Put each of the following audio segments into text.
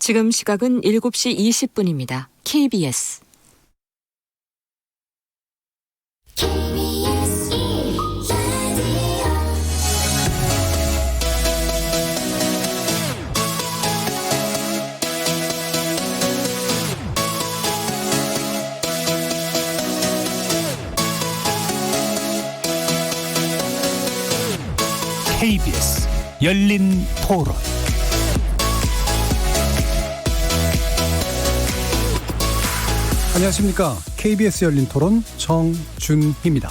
지금 시각은 7시 20분입니다. KBS. KBS 열린 토론. 안녕하십니까. KBS 열린 토론 정준희입니다.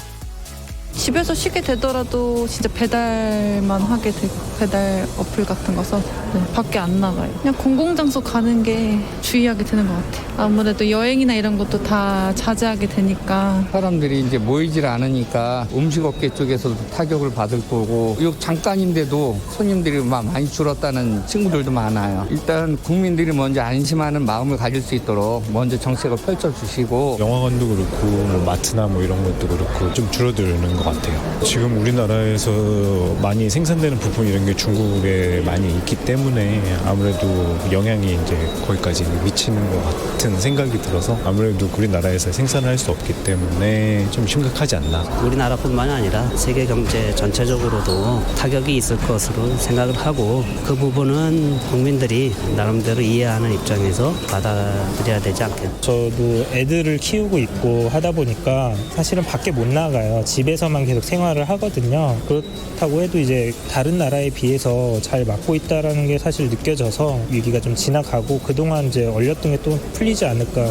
집에서 쉬게 되더라도 진짜 배달만 하게 되고 배달 어플 같은 거 써서 밖에 안 나가요. 그냥 공공장소 가는 게 주의하게 되는 것 같아요. 아무래도 여행이나 이런 것도 다 자제하게 되니까. 사람들이 이제 모이질 않으니까 음식업계 쪽에서도 타격을 받을 거고, 요 잠깐인데도 손님들이 많이 줄었다는 친구들도 많아요. 일단 국민들이 먼저 안심하는 마음을 가질 수 있도록 먼저 정책을 펼쳐주시고, 영화관도 그렇고 뭐 마트나 뭐 이런 것도 그렇고 좀 줄어드는 것 같아요. 지금 우리나라에서 많이 생산되는 부품 이런 게 중국에 많이 있기 때문에 아무래도 영향이 이제 거기까지 미치는 것 같은 생각이 들어서 아무래도 우리나라에서 생산을 할 수 없기 때문에 좀 심각하지 않나. 우리나라뿐만 아니라 세계 경제 전체적으로도 타격이 있을 것으로 생각을 하고, 그 부분은 국민들이 나름대로 이해하는 입장에서 받아들여야 되지 않겠나. 저도 애들을 키우고 있고 하다 보니까 사실은 밖에 못 나가요. 집에서만 계속 생활을 하거든요. 그렇다고 해도 이제 다른 나라에 비해서 잘 막고 있다라는 게 사실 느껴져서 위기가 좀 지나가고 그동안 이제 얼렸던 게 또 풀리지 않을까.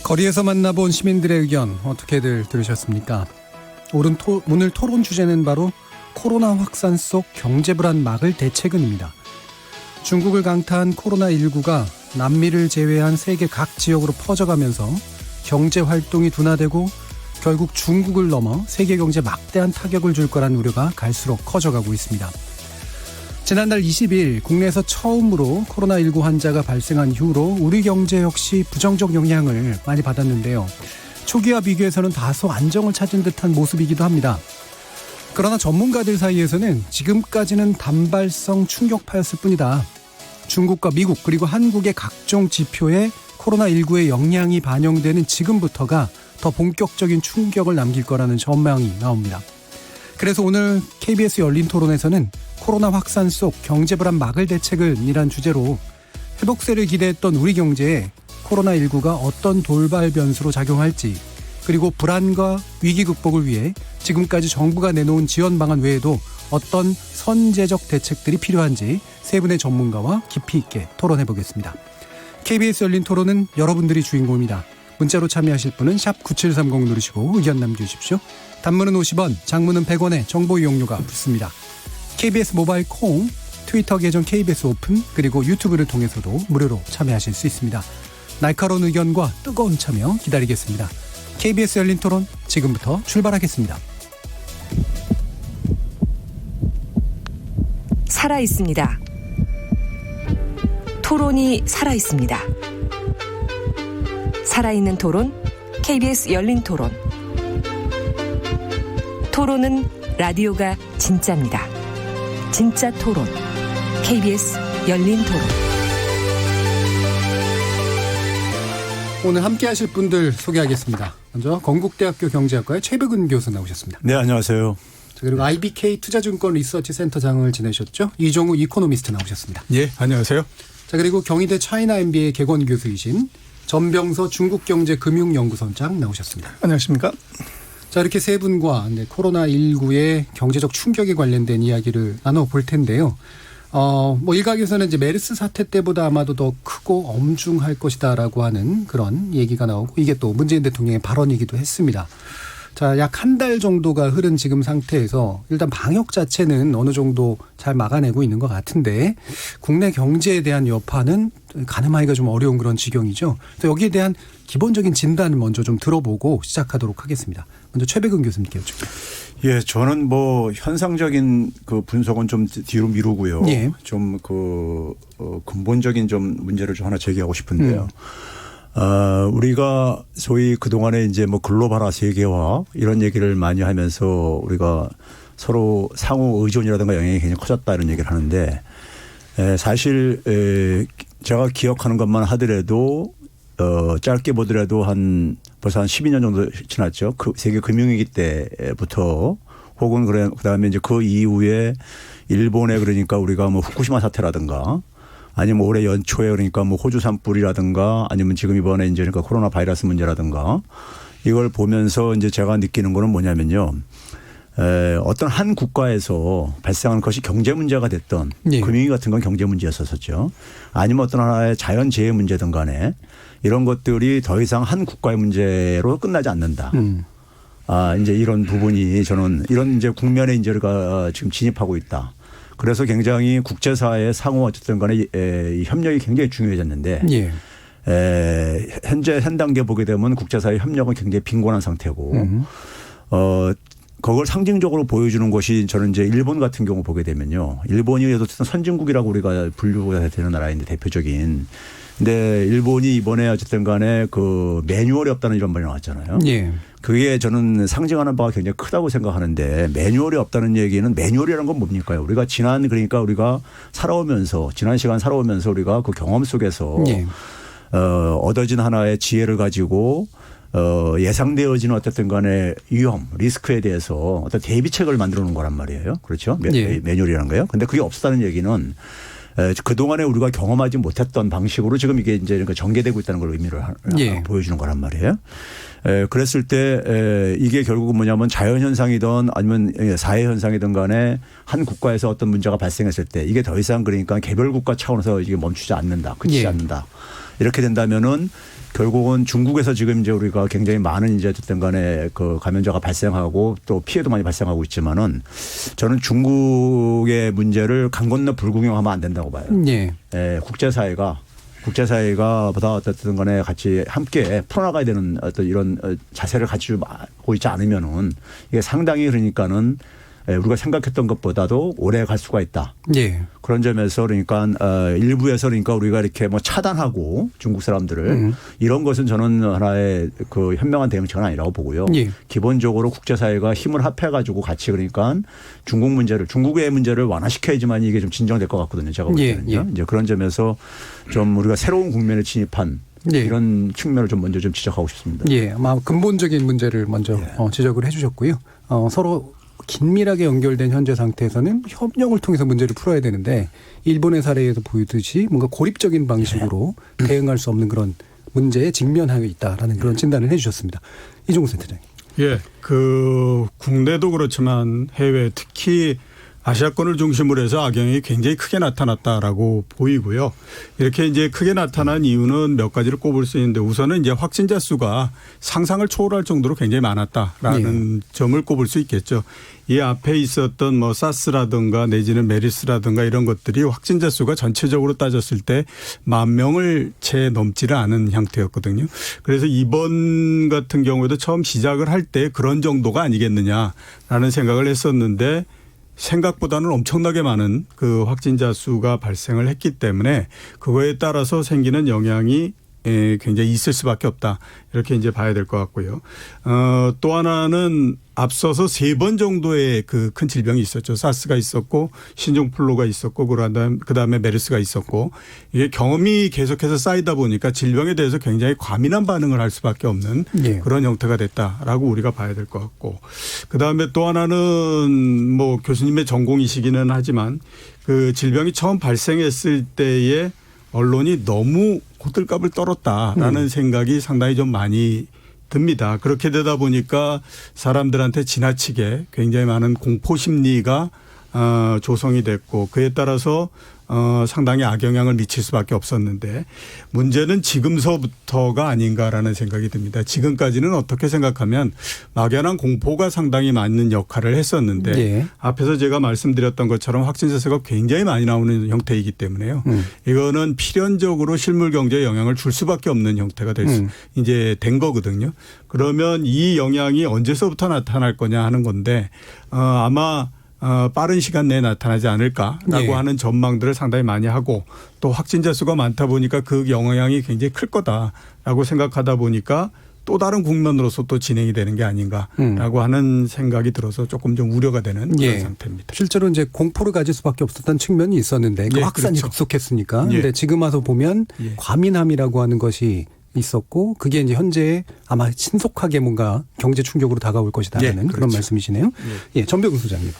거리에서 만나본 시민들의 의견 어떻게들 들으셨습니까? 오늘 토론 주제는 바로 코로나 확산 속 경제 불안 막을 대책은입니다. 중국을 강타한 코로나19가 남미를 제외한 세계 각 지역으로 퍼져가면서 경제 활동이 둔화되고 결국 중국을 넘어 세계 경제에 막대한 타격을 줄 거란 우려가 갈수록 커져가고 있습니다. 지난달 20일 국내에서 처음으로 코로나19 환자가 발생한 이후로 우리 경제 역시 부정적 영향을 많이 받았는데요. 초기와 비교해서는 다소 안정을 찾은 듯한 모습이기도 합니다. 그러나 전문가들 사이에서는 지금까지는 단발성 충격파였을 뿐이다. 중국과 미국 그리고 한국의 각종 지표에 코로나19의 영향이 반영되는 지금부터가 더 본격적인 충격을 남길 거라는 전망이 나옵니다. 그래서 오늘 KBS 열린 토론에서는 코로나 확산 속 경제 불안 막을 대책을 이란 주제로 회복세를 기대했던 우리 경제에 코로나19가 어떤 돌발 변수로 작용할지, 그리고 불안과 위기 극복을 위해 지금까지 정부가 내놓은 지원 방안 외에도 어떤 선제적 대책들이 필요한지 세 분의 전문가와 깊이 있게 토론해 보겠습니다. KBS 열린 토론은 여러분들이 주인공입니다. 문자로 참여하실 분은 샵 9730 누르시고 의견 남겨주십시오. 단문은 50원, 장문은 100원에 정보 이용료가 붙습니다. KBS 모바일 콩, 트위터 계정 KBS 오픈, 그리고 유튜브를 통해서도 무료로 참여하실 수 있습니다. 날카로운 의견과 뜨거운 참여 기다리겠습니다. KBS 열린 토론 지금부터 출발하겠습니다. 살아있습니다. 토론이 살아있습니다. 살아있는 토론, KBS 열린 토론. 토론은 라디오가 진짜입니다. 진짜 토론, KBS 열린 토론. 오늘 함께 하실 분들 소개하겠습니다. 먼저 건국대학교 경제학과의 최백은 교수 나오셨습니다. 네, 안녕하세요. 그리고 IBK 투자증권 리서치센터장을 지내셨죠? 이종우 이코노미스트 나오셨습니다. 예, 안녕하세요. 자, 그리고 경희대 차이나 MBA 개건 교수이신 전병서 중국경제금융연구소장 나오셨습니다. 안녕하십니까? 자, 이렇게 세 분과 코로나19의 경제적 충격에 관련된 이야기를 나눠볼 텐데요. 일각에서는 이제 메르스 사태 때보다 아마도 더 크고 엄중할 것이다라고 하는 그런 얘기가 나오고, 이게 또 문재인 대통령의 발언이기도 했습니다. 자, 약 한 달 정도가 흐른 지금 상태에서 일단 방역 자체는 어느 정도 잘 막아내고 있는 것 같은데, 국내 경제에 대한 여파는 가늠하기가 좀 어려운 그런 지경이죠. 그래서 여기에 대한 기본적인 진단을 먼저 좀 들어보고 시작하도록 하겠습니다. 먼저 최백은 교수님께 여쭙게요. 예, 저는 현상적인 그 분석은 좀 뒤로 미루고요. 예. 좀 근본적인 좀 문제를 좀 하나 제기하고 싶은데요. 우리가 소위 그동안에 이제 글로벌화 세계화 이런 얘기를 많이 하면서 우리가 서로 상호 의존이라든가 영향이 굉장히 커졌다 이런 얘기를 하는데, 사실 제가 기억하는 것만 하더라도 짧게 보더라도 벌써 한 12년 정도 지났죠. 그 세계 금융위기 때부터 혹은 그다음에 이제 그 이후에 일본에 그러니까 우리가 뭐 후쿠시마 사태라든가 아니면 올해 연초에 그러니까 뭐 호주 산불이라든가 아니면 지금 이번에 이제 그러니까 코로나 바이러스 문제라든가 이걸 보면서 이제 제가 느끼는 거는 뭐냐면요. 어떤 한 국가에서 발생하는 것이 경제 문제가 됐던 예. 금융위 같은 건 경제 문제였었죠. 아니면 어떤 하나의 자연재해 문제든 간에 이런 것들이 더 이상 한 국가의 문제로 끝나지 않는다. 이제 이런 부분이 저는 이런 이제 국면에 이제 우리가 지금 진입하고 있다. 그래서 굉장히 국제사회의 상호 어쨌든 간에 이 협력이 굉장히 중요해졌는데 예. 현재 현 단계 보게 되면 국제사회 협력은 굉장히 빈곤한 상태고 그걸 상징적으로 보여주는 것이 저는 이제 일본 같은 경우 보게 되면요. 일본이 어쨌든 선진국이라고 우리가 분류가 되는 나라인데 대표적인. 근데 일본이 이번에 어쨌든 간에 그 매뉴얼이 없다는 이런 말이 나왔잖아요. 예. 그게 저는 상징하는 바가 굉장히 크다고 생각하는데 매뉴얼이 없다는 얘기는 매뉴얼이라는 건 뭡니까요? 우리가 그러니까 우리가 지난 시간 살아오면서 우리가 그 경험 속에서 예. 얻어진 하나의 지혜를 가지고 예상되어지는 어쨌든 간에 위험, 리스크에 대해서 어떤 대비책을 만들어 놓은 거란 말이에요. 그렇죠? 예. 매뉴얼이라는 거예요. 근데 그게 없었다는 얘기는 그동안에 우리가 경험하지 못했던 방식으로 지금 이게 이제 그러니까 전개되고 있다는 걸 의미를 예. 보여주는 거란 말이에요. 그랬을 때 이게 결국은 뭐냐면 자연현상이든 아니면 사회현상이든 간에 한 국가에서 어떤 문제가 발생했을 때 이게 더 이상 그러니까 개별국가 차원에서 이게 멈추지 않는다. 그치지 예. 않는다. 이렇게 된다면은 결국은 중국에서 지금 이제 우리가 굉장히 많은 이제 어쨌든 간에 그 감염자가 발생하고 또 피해도 많이 발생하고 있지만은 저는 중국의 문제를 강 건너 불구경하면 안 된다고 봐요. 예. 국제사회가 보다 어쨌든 간에 같이 함께 풀어나가야 되는 어떤 이런 자세를 가지고 있지 않으면은 이게 상당히 그러니까는 우리가 생각했던 것보다도 오래 갈 수가 있다. 예. 그런 점에서 그러니까 일부에서 그러니까 우리가 이렇게 뭐 차단하고 중국 사람들을 이런 것은 저는 하나의 그 현명한 대응책은 아니라고 보고요. 예. 기본적으로 국제사회가 힘을 합해가지고 같이 그러니까 중국의 문제를 완화시켜야지만 이게 좀 진정될 것 같거든요. 제가 볼 때는요. 예. 이제 그런 점에서 좀 우리가 새로운 국면에 진입한 예. 이런 측면을 좀 먼저 좀 지적하고 싶습니다. 예. 아마 근본적인 문제를 먼저 지적을 해 주셨고요. 서로 긴밀하게 연결된 현재 상태에서는 협력을 통해서 문제를 풀어야 되는데 일본의 사례에서 보이듯이 뭔가 고립적인 방식으로 대응할 수 없는 그런 문제에 직면하고 있다라는 그런 진단을 해 주셨습니다. 이종우 센터장님. 예, 국내도 그렇지만 해외 특히 아시아권을 중심으로 해서 악영향이 굉장히 크게 나타났다라고 보이고요. 이렇게 이제 크게 나타난 이유는 몇 가지를 꼽을 수 있는데 우선은 이제 확진자 수가 상상을 초월할 정도로 굉장히 많았다라는 점을 꼽을 수 있겠죠. 이 앞에 있었던 뭐 사스라든가 내지는 메르스라든가 이런 것들이 확진자 수가 전체적으로 따졌을 때 10,000명을 채 넘지를 않은 형태였거든요. 그래서 이번 같은 경우에도 처음 시작을 할 때 그런 정도가 아니겠느냐라는 생각을 했었는데 생각보다는 엄청나게 많은 그 확진자 수가 발생을 했기 때문에 그거에 따라서 생기는 영향이 굉장히 있을 수밖에 없다. 이렇게 이제 봐야 될 것 같고요. 또 하나는 앞서서 3번 정도의 그 큰 질병이 있었죠. 사스가 있었고 신종플루가 있었고 그다음에 메르스가 있었고 이게 경험이 계속해서 쌓이다 보니까 질병에 대해서 굉장히 과민한 반응을 할 수밖에 없는 그런 형태가 됐다라고 우리가 봐야 될 것 같고 그다음에 또 하나는 뭐 교수님의 전공이시기는 하지만 그 질병이 처음 발생했을 때에 언론이 너무 호들갑을 떨었다라는 생각이 상당히 좀 많이 듭니다. 그렇게 되다 보니까 사람들한테 지나치게 굉장히 많은 공포 심리가 조성이 됐고 그에 따라서 상당히 악영향을 미칠 수밖에 없었는데 문제는 지금서부터가 아닌가라는 생각이 듭니다. 지금까지는 어떻게 생각하면 막연한 공포가 상당히 많은 역할을 했었는데 앞에서 제가 말씀드렸던 것처럼 확진자 수가 굉장히 많이 나오는 형태이기 때문에요. 이거는 필연적으로 실물 경제에 영향을 줄 수밖에 없는 형태가 이제 된 거거든요. 그러면 이 영향이 언제서부터 나타날 거냐 하는 건데 아마 빠른 시간 내에 나타나지 않을까라고 하는 전망들을 상당히 많이 하고 또 확진자 수가 많다 보니까 그 영향이 굉장히 클 거다라고 생각하다 보니까 또 다른 국면으로서 또 진행이 되는 게 아닌가라고 하는 생각이 들어서 조금 좀 우려가 되는 그런 상태입니다. 실제로 이제 공포를 가질 수밖에 없었던 측면이 있었는데 그 확산이 그렇죠. 급속했으니까. 근데 지금 와서 보면 과민함이라고 하는 것이 있었고 그게 이제 현재 아마 신속하게 뭔가 경제 충격으로 다가올 것이다라는 그런 그렇죠. 말씀이시네요. 전병훈 소장님.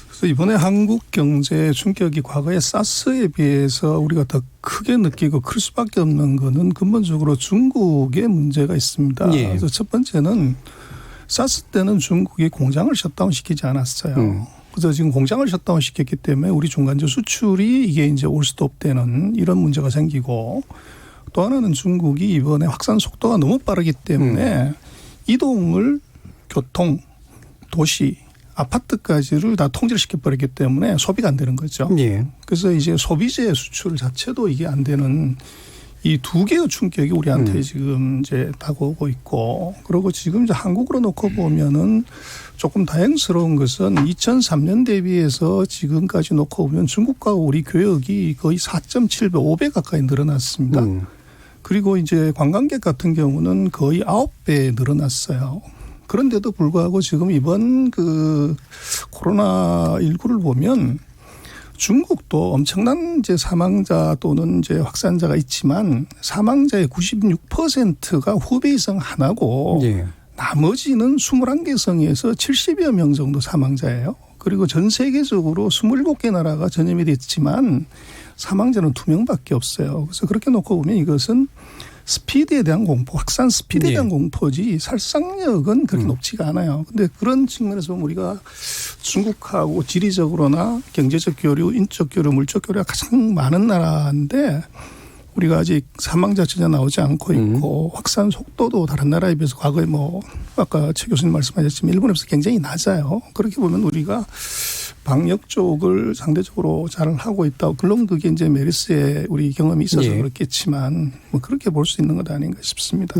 그래서 이번에 한국 경제 충격이 과거의 사스에 비해서 우리가 더 크게 느끼고 클 수밖에 없는 거는 근본적으로 중국의 문제가 있습니다. 그래서 첫 번째는 사스 때는 중국이 공장을 셧다운 시키지 않았어요. 그래서 지금 공장을 셧다운 시켰기 때문에 우리 중간재 수출이 이게 이제 올 스톱되는 이런 문제가 생기고 또 하나는 중국이 이번에 확산 속도가 너무 빠르기 때문에 이동을 교통, 도시, 아파트까지를 다 통제를 시켜버렸기 때문에 소비가 안 되는 거죠. 그래서 이제 소비재 수출 자체도 이게 안 되는 이 두 개의 충격이 우리한테 지금 이제 다가오고 있고 그리고 지금 이제 한국으로 놓고 보면은 조금 다행스러운 것은 2003년 대비해서 지금까지 놓고 보면 중국과 우리 교역이 거의 4.7배, 5배 가까이 늘어났습니다. 그리고 이제 관광객 같은 경우는 거의 9배 늘어났어요. 그런데도 불구하고 지금 이번 그 코로나19를 보면 중국도 엄청난 이제 사망자 또는 이제 확산자가 있지만 사망자의 96%가 후베이 성 하나고 나머지는 21개 성에서 70여 명 정도 사망자예요. 그리고 전 세계적으로 27개 나라가 전염이 됐지만 사망자는 2명밖에 없어요. 그래서 그렇게 놓고 보면 이것은 스피드에 대한 공포, 확산 스피드에 대한 공포지 살상력은 그렇게 높지가 않아요. 그런데 그런 측면에서 보면 우리가 중국하고 지리적으로나 경제적 교류, 인적 교류, 물적 교류가 가장 많은 나라인데 우리가 아직 사망자 전혀 나오지 않고 있고 확산 속도도 다른 나라에 비해서 과거에 뭐 아까 최 교수님 말씀하셨지만 일본에서 굉장히 낮아요. 그렇게 보면 우리가 방역 쪽을 상대적으로 잘 하고 있다고. 물론 그게 이제 메르스의 우리 경험이 있어서 그렇겠지만 뭐 그렇게 볼 수 있는 것 아닌가 싶습니다.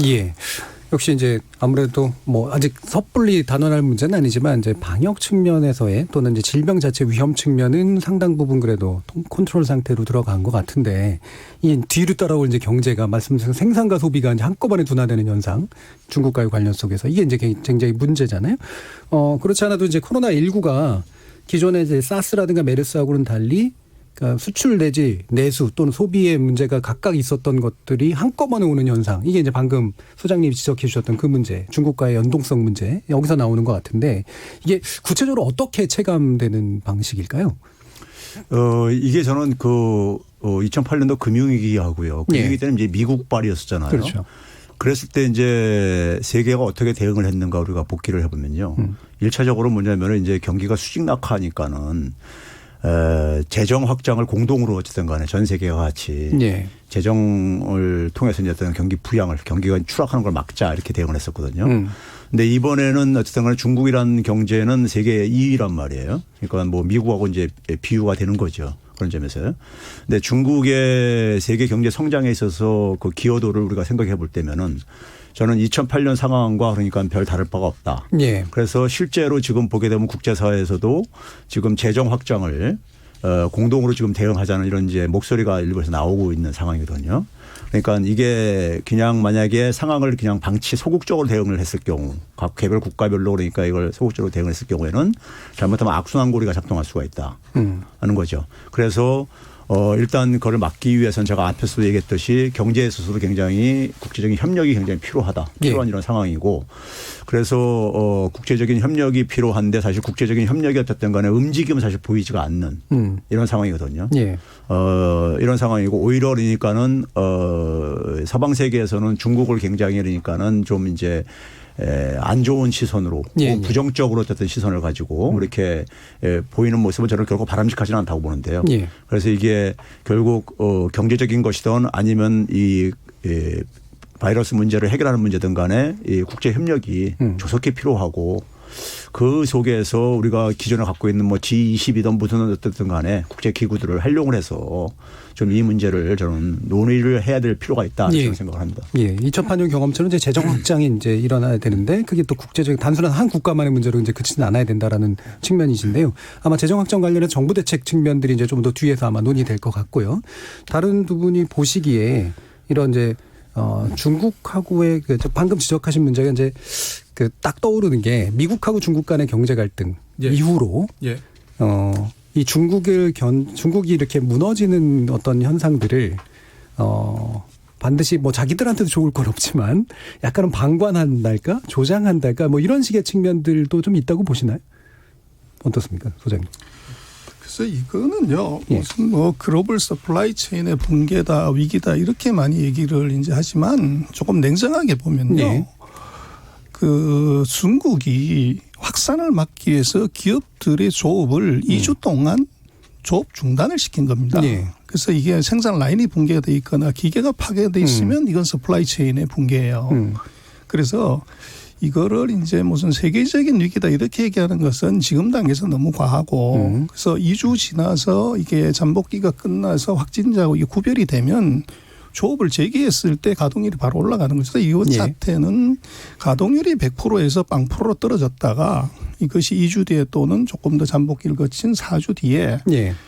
역시 이제 아무래도 뭐 아직 섣불리 단언할 문제는 아니지만 이제 방역 측면에서의 또는 이제 질병 자체 위험 측면은 상당 부분 그래도 컨트롤 상태로 들어간 것 같은데 이 뒤로 따라올 이제 경제가 말씀드린 생산과 소비가 이제 한꺼번에 둔화되는 현상 중국과의 관련 속에서 이게 이제 굉장히 문제잖아요. 그렇지 않아도 이제 코로나19가 기존의 이제 사스라든가 메르스하고는 달리 그러니까 수출 내지 내수 또는 소비의 문제가 각각 있었던 것들이 한꺼번에 오는 현상. 이게 이제 방금 소장님이 지적해 주셨던 그 문제, 중국과의 연동성 문제 여기서 나오는 것 같은데 이게 구체적으로 어떻게 체감되는 방식일까요? 이게 저는 2008년도 금융위기하고요. 금융위기 때는 이제 미국발이었잖아요. 그렇죠. 그랬을 때 이제 세계가 어떻게 대응을 했는가 우리가 복기를 해보면요. 1차적으로 뭐냐면은 이제 경기가 수직 낙하하니까는 재정 확장을 공동으로 어쨌든 간에 전 세계가 같이 재정을 통해서 이제 어떤 경기 부양을 경기가 추락하는 걸 막자 이렇게 대응을 했었거든요. 근데 이번에는 어쨌든 간에 중국이라는 경제는 세계 2위란 말이에요. 그러니까 뭐 미국하고 이제 비유가 되는 거죠. 그런 점에서요. 근데 중국의 세계 경제 성장에 있어서 그 기여도를 우리가 생각해 볼 때면은 저는 2008년 상황과 그러니까 별 다를 바가 없다. 그래서 실제로 지금 보게 되면 국제사회에서도 지금 재정 확장을 공동으로 지금 대응하자는 이런 이제 목소리가 일부에서 나오고 있는 상황이거든요. 그러니까 이게 그냥 만약에 상황을 그냥 소극적으로 대응을 했을 경우 각 개별 국가별로 그러니까 이걸 소극적으로 대응을 했을 경우에는 잘못하면 악순환고리가 작동할 수가 있다 하는 거죠. 그래서 일단 그걸 막기 위해서는 제가 앞에서도 얘기했듯이 경제에 있어서도 굉장히 국제적인 협력이 굉장히 필요한 이런 상황이고 그래서 국제적인 협력이 필요한데 사실 국제적인 협력이 어쨌든 간에 움직임은 사실 보이지가 않는 이런 상황이거든요. 이런 상황이고 오히려 그러니까는 서방 세계에서는 중국을 굉장히 그러니까는 좀 이제 안 좋은 시선으로 부정적으로 어쨌든 시선을 가지고 이렇게 보이는 모습은 저는 결국 바람직하지는 않다고 보는데요. 그래서 이게 결국 경제적인 것이든 아니면 이 바이러스 문제를 해결하는 문제든 간에 이 국제 협력이 조속히 필요하고 그 속에서 우리가 기존에 갖고 있는 뭐 G20이든 무슨 어쨌든 간에 국제 기구들을 활용을 해서 좀 이 문제를 저는 논의를 해야 될 필요가 있다 이런 생각을 합니다. 2008년 경험처럼 이제 재정 확장이 이제 일어나야 되는데 그게 또 국제적인 단순한 한 국가만의 문제로 이제 그치는 않아야 된다라는 측면이신데요. 아마 재정 확장 관련해 정부 대책 측면들이 이제 좀 더 뒤에서 아마 논의될 것 같고요. 다른 두 분이 보시기에 이런 이제 중국하고의 방금 지적하신 문제가 이제 딱 떠오르는 게 미국하고 중국 간의 경제 갈등 이후로 이 중국이 이렇게 무너지는 어떤 현상들을 반드시 뭐 자기들한테도 좋을 건 없지만 약간은 방관한달까 조장한달까 뭐 이런 식의 측면들도 좀 있다고 보시나요? 어떻습니까, 소장님? 그래서 이거는요 무슨 뭐 글로벌 서플라이 체인의 붕괴다 위기다 이렇게 많이 얘기를 이제 하지만 조금 냉정하게 보면요. 그 중국이 확산을 막기 위해서 기업들의 조업을 2주 동안 조업 중단을 시킨 겁니다. 그래서 이게 생산 라인이 붕괴가 돼 있거나 기계가 파괴돼 있으면 이건 서플라이 체인의 붕괴예요. 그래서 이거를 이제 무슨 세계적인 위기다 이렇게 얘기하는 것은 지금 단계에서 너무 과하고 그래서 2주 지나서 이게 잠복기가 끝나서 확진자하고 이게 구별이 되면 조업을 재개했을 때 가동률이 바로 올라가는 거죠. 이 사태는 가동률이 100%에서 0%로 떨어졌다가 이것이 2주 뒤에 또는 조금 더 잠복기를 거친 4주 뒤에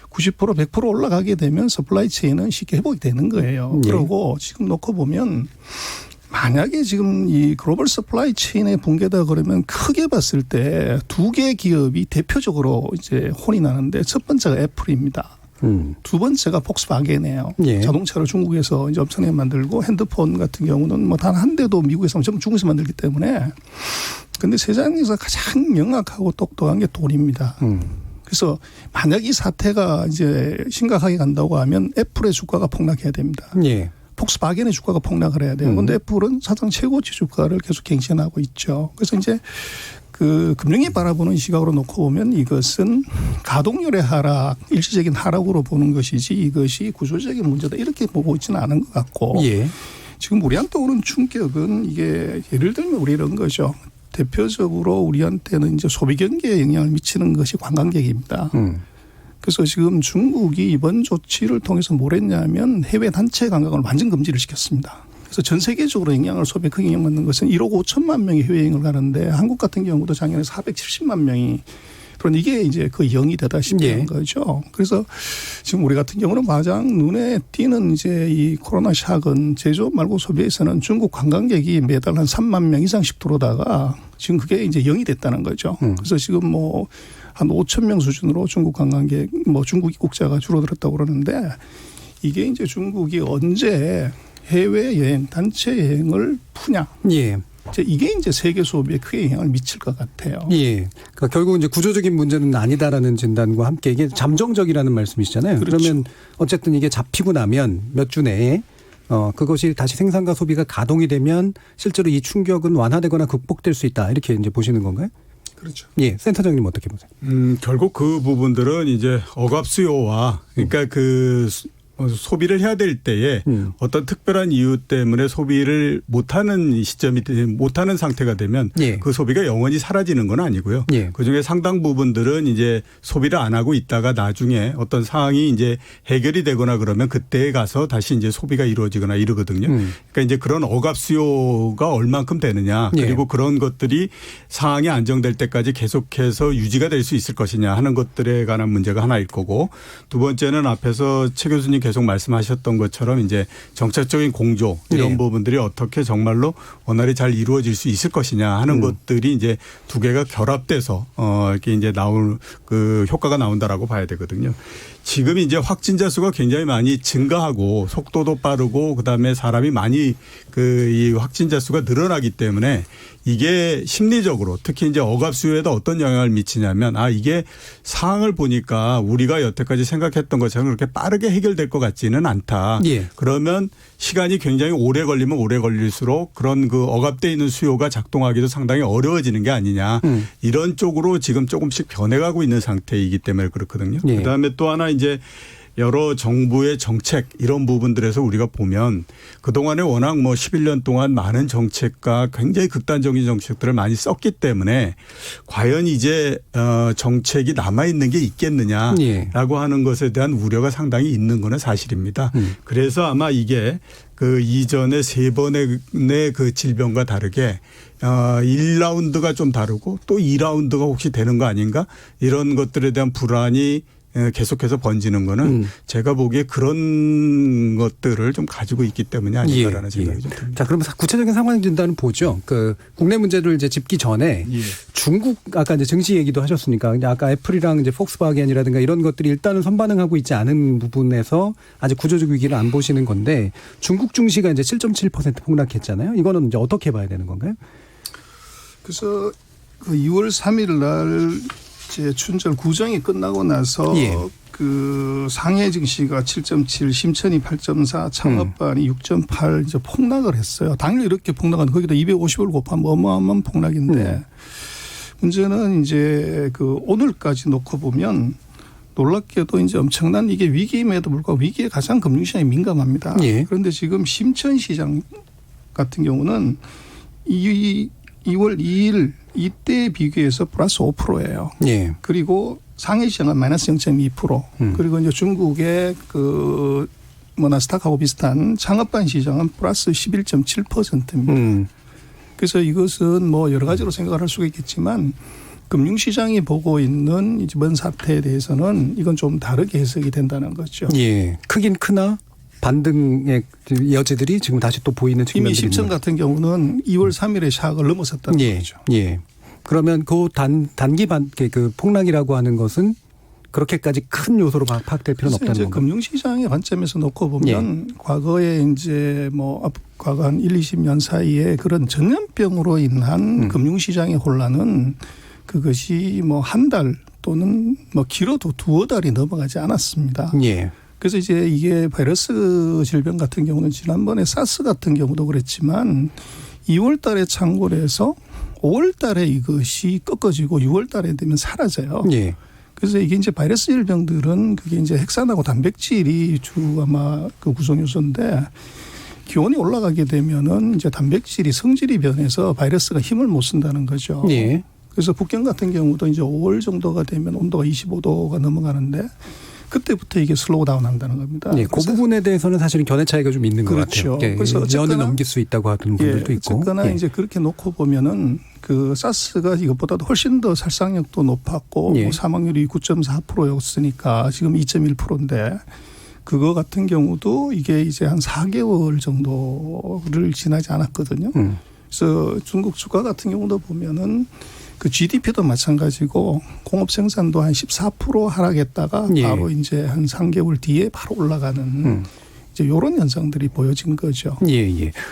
90% 100% 올라가게 되면 서플라이 체인은 쉽게 회복이 되는 거예요. 그리고 지금 놓고 보면 만약에 지금 이 글로벌 서플라이 체인의 붕괴다 그러면 크게 봤을 때 두 개 기업이 대표적으로 이제 혼이 나는데 첫 번째가 애플입니다. 두 번째가 폭스바겐이에요. 자동차를 중국에서 이제 엄청나게 만들고 핸드폰 같은 경우는 뭐 단 한 대도 미국에서 전부 중국에서 만들기 때문에 근데 세상에서 가장 명확하고 똑똑한 게 돈입니다. 그래서 만약 이 사태가 이제 심각하게 간다고 하면 애플의 주가가 폭락해야 됩니다. 폭스바겐의 주가가 폭락을 해야 돼요. 그런데 애플은 사상 최고치 주가를 계속 갱신하고 있죠. 그래서 이제 그 금융이 바라보는 시각으로 놓고 보면 이것은 가동률의 하락, 일시적인 하락으로 보는 것이지 이것이 구조적인 문제다 이렇게 보고 있지는 않은 것 같고 지금 우리한테 오는 충격은 이게 예를 들면 우리 이런 거죠. 대표적으로 우리한테는 이제 소비 경기에 영향을 미치는 것이 관광객입니다. 그래서 지금 중국이 이번 조치를 통해서 뭘 했냐면 해외 단체 관광을 완전 금지를 시켰습니다. 그래서 전 세계적으로 영향을 소비에 크게 영향받는 것은 1억 5천만 명이 해외여행을 가는데 한국 같은 경우도 작년에 470만 명이 그런 이게 이제 거의 0이 되다시피 하는 거죠. 그래서 지금 우리 같은 경우는 가장 눈에 띄는 이제 이 코로나 샥은 제조업 말고 소비에서는 중국 관광객이 매달 한 3만 명 이상씩 들어오다가 지금 그게 이제 0이 됐다는 거죠. 그래서 지금 뭐 한 5천 명 수준으로 중국 관광객 뭐 중국 입국자가 줄어들었다고 그러는데 이게 이제 중국이 언제 해외여행, 단체 여행을 푸냐. 이게 이제 세계 소비에 크게 영향을 미칠 것 같아요. 그러니까 결국 이제 구조적인 문제는 아니다라는 진단과 함께 이게 잠정적이라는 말씀이시잖아요. 그러면 어쨌든 이게 잡히고 나면 몇 주 내에 그것이 다시 생산과 소비가 가동이 되면 실제로 이 충격은 완화되거나 극복될 수 있다. 이렇게 이제 보시는 건가요? 그렇죠. 센터장님 어떻게 보세요? 결국 그 부분들은 이제 억압 수요와 그러니까 그 소비를 해야 될 때에 어떤 특별한 이유 때문에 소비를 못하는 시점이 못하는 상태가 되면 그 소비가 영원히 사라지는 건 아니고요. 그중에 상당 부분들은 이제 소비를 안 하고 있다가 나중에 어떤 상황이 이제 해결이 되거나 그러면 그때에 가서 다시 이제 소비가 이루어지거나 이러거든요. 그러니까 이제 그런 억압 수요가 얼만큼 되느냐 그리고 그런 것들이 상황이 안정될 때까지 계속해서 유지가 될 수 있을 것이냐 하는 것들에 관한 문제가 하나일 거고 두 번째는 앞에서 최 교수님 계속 말씀하셨던 것처럼 이제 정책적인 공조 이런 부분들이 어떻게 정말로 원활히 잘 이루어질 수 있을 것이냐 하는 것들이 이제 두 개가 결합돼서 이렇게 이제 나올 그 효과가 나온다라고 봐야 되거든요. 지금 이제 확진자 수가 굉장히 많이 증가하고 속도도 빠르고 그다음에 사람이 많이 이 확진자 수가 늘어나기 때문에 이게 심리적으로 특히 이제 억압 수요에다 어떤 영향을 미치냐면 이게 상황을 보니까 우리가 여태까지 생각했던 것처럼 그렇게 빠르게 해결될 것 같지는 않다. 그러면 시간이 굉장히 오래 걸리면 오래 걸릴수록 그런 그 억압돼 있는 수요가 작동하기도 상당히 어려워지는 게 아니냐. 이런 쪽으로 지금 조금씩 변해가고 있는 상태이기 때문에 그렇거든요. 그다음에 또 하나 이제 여러 정부의 정책 이런 부분들에서 우리가 보면 그동안에 워낙 뭐 11년 동안 많은 정책과 굉장히 극단적인 정책들을 많이 썼기 때문에 과연 이제 정책이 남아있는 게 있겠느냐라고 하는 것에 대한 우려가 상당히 있는 거는 사실입니다. 그래서 아마 이게 그 이전에 세 번의 그 질병과 다르게 1라운드가 좀 다르고 또 2라운드가 혹시 되는 거 아닌가 이런 것들에 대한 불안이 계속해서 번지는 거는 제가 보기에 그런 것들을 좀 가지고 있기 때문이 아닌가라는 생각이 좀 듭니다. 자, 그러면 구체적인 상황 진단은 보죠. 그 국내 문제를 이제 짚기 전에 중국 아까 이제 증시 얘기도 하셨으니까 이제 아까 애플이랑 이제 폭스바겐이라든가 이런 것들이 일단은 선반응하고 있지 않은 부분에서 아직 구조적 위기를 안 보시는 건데 중국 증시가 이제 7.7% 폭락했잖아요. 이거는 이제 어떻게 봐야 되는 건가요? 그래서 그 2월 3일 날 이제 춘절 구정이 끝나고 나서 그 상해 증시가 7.7, 심천이 8.4, 창업반이 6.8 이제 폭락을 했어요. 당일 이렇게 폭락한 거기다 250을 곱하면 어마어마한 폭락인데 문제는 이제 그 오늘까지 놓고 보면 놀랍게도 이제 엄청난 이게 위기임에도 불구하고 위기에 가장 금융시장이 민감합니다. 그런데 지금 심천시장 같은 경우는 2월 2일 이때에 비교해서 플러스 5%예요. 그리고 상해시장은 마이너스 0.2%. 그리고 이제 중국의 그 나스닥하고 비슷한 창업반 시장은 플러스 11.7%입니다. 그래서 이것은 뭐 여러 가지로 생각을 할 수가 있겠지만 금융시장이 보고 있는 이번 사태에 대해서는 이건 좀 다르게 해석이 된다는 거죠. 크긴 크나 반등의 여지들이 지금 다시 또 보이는 측면들이 이미 심천 같은 경우는 2월 3일에 샥을 넘어섰다는 거죠. 그러면 그 단기 그 폭락이라고 하는 것은 그렇게까지 큰 요소로 파악될 필요는 없다는 건가요? 금융시장의 관점에서 놓고 보면 과거에 이제 뭐 과거 한 1, 20년 사이에 그런 전염병으로 인한 금융시장의 혼란은 그것이 뭐 한 달 또는 뭐 길어도 두어 달이 넘어가지 않았습니다. 그래서 이제 이게 바이러스 질병 같은 경우는 지난번에 사스 같은 경우도 그랬지만 2월 달에 창궐 해서 5월 달에 이것이 꺾어지고 6월 달에 되면 사라져요. 그래서 이게 이제 바이러스 질병들은 그게 이제 핵산하고 단백질이 주 아마 그 구성 요소인데 기온이 올라가게 되면은 이제 단백질이 성질이 변해서 바이러스가 힘을 못 쓴다는 거죠. 그래서 북경 같은 경우도 이제 5월 정도가 되면 온도가 25도가 넘어가는데 그때부터 이게 슬로우 다운 한다는 겁니다. 그 부분에 대해서는 사실은 견해 차이가 좀 있는 것 같아요. 그래서 연을 넘길 수 있다고 하는 분들도 있고. 어쨌거나 이제 그렇게 놓고 보면은 그 사스가 이것보다도 훨씬 더 살상력도 높았고 뭐 사망률이 9.4%였으니까 지금 2.1%인데 그거 같은 경우도 이게 이제 한 4개월 정도를 지나지 않았거든요. 그래서 중국 주가 같은 경우도 보면은 그 GDP도 마찬가지고 공업 생산도 한 14% 하락했다가 바로 이제 한 3개월 뒤에 바로 올라가는 이제 이런 현상들이 보여진 거죠.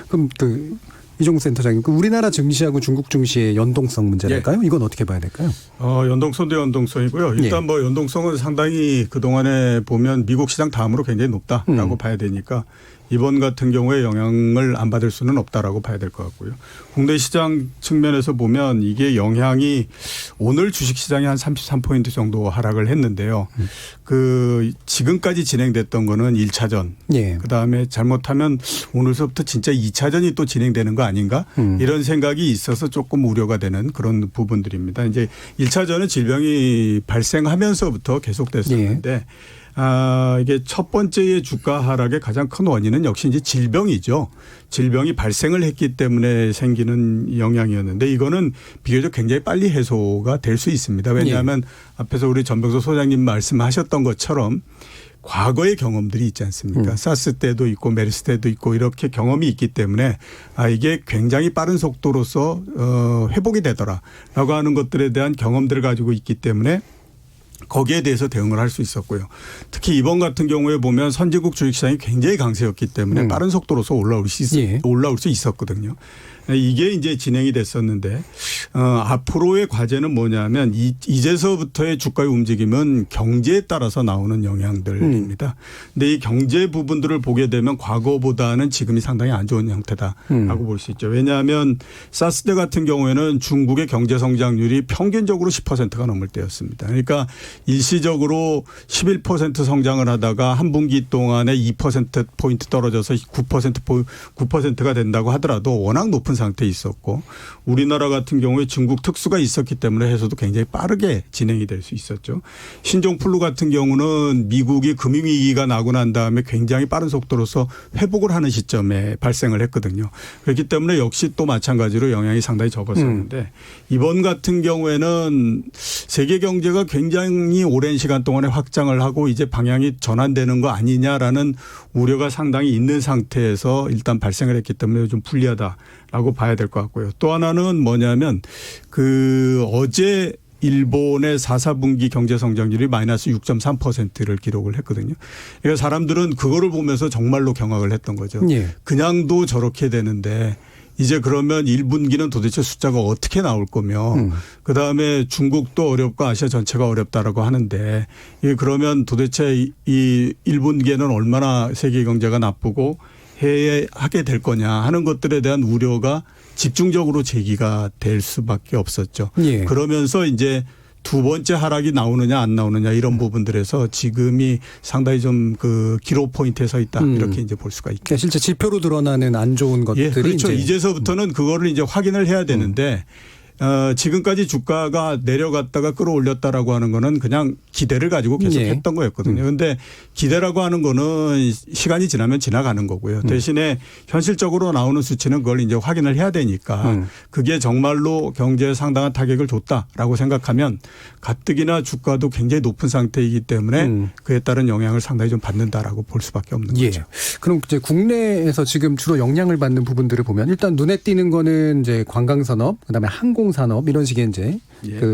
그럼 그 이종국 센터장님, 그 우리나라 증시하고 중국 증시의 연동성 문제랄까요? 이건 어떻게 봐야 될까요? 연동성도 연동성이고요. 일단 뭐 연동성은 상당히 그 동안에 보면 미국 시장 다음으로 굉장히 높다라고 봐야 되니까 이번 같은 경우에 영향을 안 받을 수는 없다라고 봐야 될 것 같고요. 국내 시장 측면에서 보면 이게 영향이 오늘 주식시장이 한 33포인트 정도 하락을 했는데요. 그 지금까지 진행됐던 거는 1차전. 그다음에 잘못하면 오늘서부터 진짜 2차전이 또 진행되는 거 아닌가? 이런 생각이 있어서 조금 우려가 되는 그런 부분들입니다. 이제 1차전은 질병이 발생하면서부터 계속됐었는데 이게 첫 번째의 주가 하락의 가장 큰 원인은 역시 이제 질병이죠. 질병이 발생을 했기 때문에 생기는 영향이었는데 이거는 비교적 굉장히 빨리 해소가 될 수 있습니다. 왜냐하면 앞에서 우리 전병서 소장님 말씀하셨던 것처럼 과거의 경험들이 있지 않습니까? 사스 때도 있고 메르스 때도 있고 이렇게 경험이 있기 때문에 이게 굉장히 빠른 속도로서 회복이 되더라라고 하는 것들에 대한 경험들을 가지고 있기 때문에 거기에 대해서 대응을 할 수 있었고요. 특히 이번 같은 경우에 보면 선진국 주식시장이 굉장히 강세였기 때문에 빠른 속도로서 올라올 수 있었거든요. 이게 이제 진행이 됐었는데 앞으로의 과제는 뭐냐면 이제서부터의 주가의 움직임은 경제에 따라서 나오는 영향들입니다. 근데 이 경제 부분들을 보게 되면 과거보다는 지금이 상당히 안 좋은 형태다라고 볼 수 있죠. 왜냐하면 사스 때 같은 경우에는 중국의 경제 성장률이 평균적으로 10%가 넘을 때였습니다. 그러니까 일시적으로 11% 성장을 하다가 한 분기 동안에 2%포인트 떨어져서 9%가 된다고 하더라도 워낙 높은 높은 상태에 있었고 우리나라 같은 경우에 중국 특수가 있었기 때문에 해서도 굉장히 빠르게 진행이 될 수 있었죠. 신종플루 같은 경우는 미국이 금융위기가 나고 난 다음에 굉장히 빠른 속도로서 회복을 하는 시점에 발생을 했거든요. 그렇기 때문에 역시 또 마찬가지로 영향이 상당히 적었었는데 이번 같은 경우에는 세계 경제가 굉장히 오랜 시간 동안에 확장을 하고 이제 방향이 전환되는 거 아니냐라는 우려가 상당히 있는 상태에서 일단 발생을 했기 때문에 좀 불리하다라고 봐야 될 것 같고요. 또 하나는 뭐냐면 어제 일본의 4분기 경제 성장률이 마이너스 6.3%를 기록을 했거든요. 그러니까 사람들은 그거를 보면서 정말로 경악을 했던 거죠. 예. 그냥도 저렇게 되는데 이제 그러면 1분기는 도대체 숫자가 어떻게 나올 거며 그다음에 중국도 어렵고 아시아 전체가 어렵다라고 하는데 이게 그러면 도대체 이 1분기에는 얼마나 세계 경제가 나쁘고 해야 하게 될 거냐 하는 것들에 대한 우려가 집중적으로 제기가 될 수밖에 없었죠. 예. 그러면서 이제 두 번째 하락이 나오느냐 안 나오느냐 이런 부분들에서 지금이 상당히 좀 기로 포인트에 서 있다 이렇게 이제 볼 수가 있겠죠. 그러니까 실제 지표로 드러나는 안 좋은 것들이 예, 그렇죠. 이제서부터는 그거를 이제 확인을 해야 되는데 지금까지 주가가 내려갔다가 끌어올렸다라고 하는 거는 그냥 기대를 가지고 계속 했던 거였거든요. 그런데 기대라고 하는 거는 시간이 지나면 지나가는 거고요. 대신에 현실적으로 나오는 수치는 그걸 이제 확인을 해야 되니까 그게 정말로 경제에 상당한 타격을 줬다라고 생각하면 가뜩이나 주가도 굉장히 높은 상태이기 때문에 그에 따른 영향을 상당히 좀 받는다라고 볼 수밖에 없는 거죠. 그럼 이제 국내에서 지금 주로 영향을 받는 부분들을 보면 일단 눈에 띄는 거는 이제 관광산업, 그다음에 항공산업 이런 식의 이제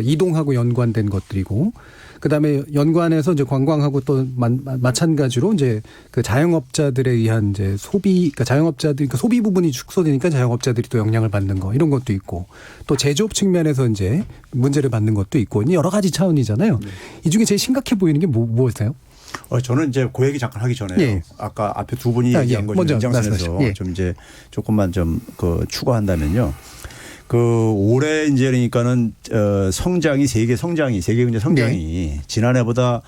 이동하고 연관된 것들이고 그다음에 연관해서 이제 관광하고 또 마찬가지로 이제 자영업자들에 의한 이제 소비, 그러니까 자영업자들, 소비 부분이 축소되니까 자영업자들이 또 영향을 받는 거 이런 것도 있고 또 제조업 측면에서 이제 문제를 받는 것도 있고 여러 가지 차원이잖아요. 이 중에 제일 심각해 보이는 게 무엇이세요? 저는 이제 그 얘기 잠깐 하기 전에 아까 앞에 두 분이 얘기한 거 좀 연장선에서 좀 이제 조금만 좀 추가한다면요. 올해 이제 그러니까는 성장이 세계 경제 성장이 지난해보다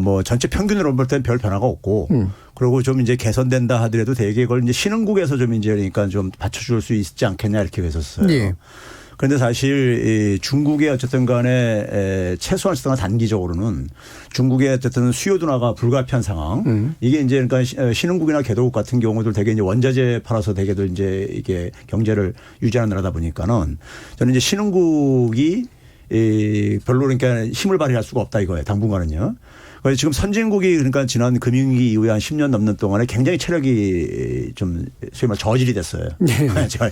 뭐 전체 평균으로 볼 때는 별 변화가 없고 그리고 좀 이제 개선된다 하더라도 대개 그걸 이제 신흥국에서 좀 이제 그러니까 좀 받쳐줄 수 있지 않겠냐 이렇게 했었어요. 그런데 사실 중국의 어쨌든 간에 최소한 단기적으로는 중국의 어쨌든 수요 둔화가 불가피한 상황. 이게 이제 그러니까 신흥국이나 개도국 같은 경우도 되게 이제 원자재 팔아서 되게도 이제 이게 경제를 유지하는 나라다 보니까는 저는 이제 신흥국이 별로 그러니까 힘을 발휘할 수가 없다 이거예요. 당분간은요. 그래서 지금 선진국이 그러니까 지난 금융위기 이후에 한 10년 넘는 동안에 굉장히 체력이 좀 소위 말 저질이 됐어요. 제가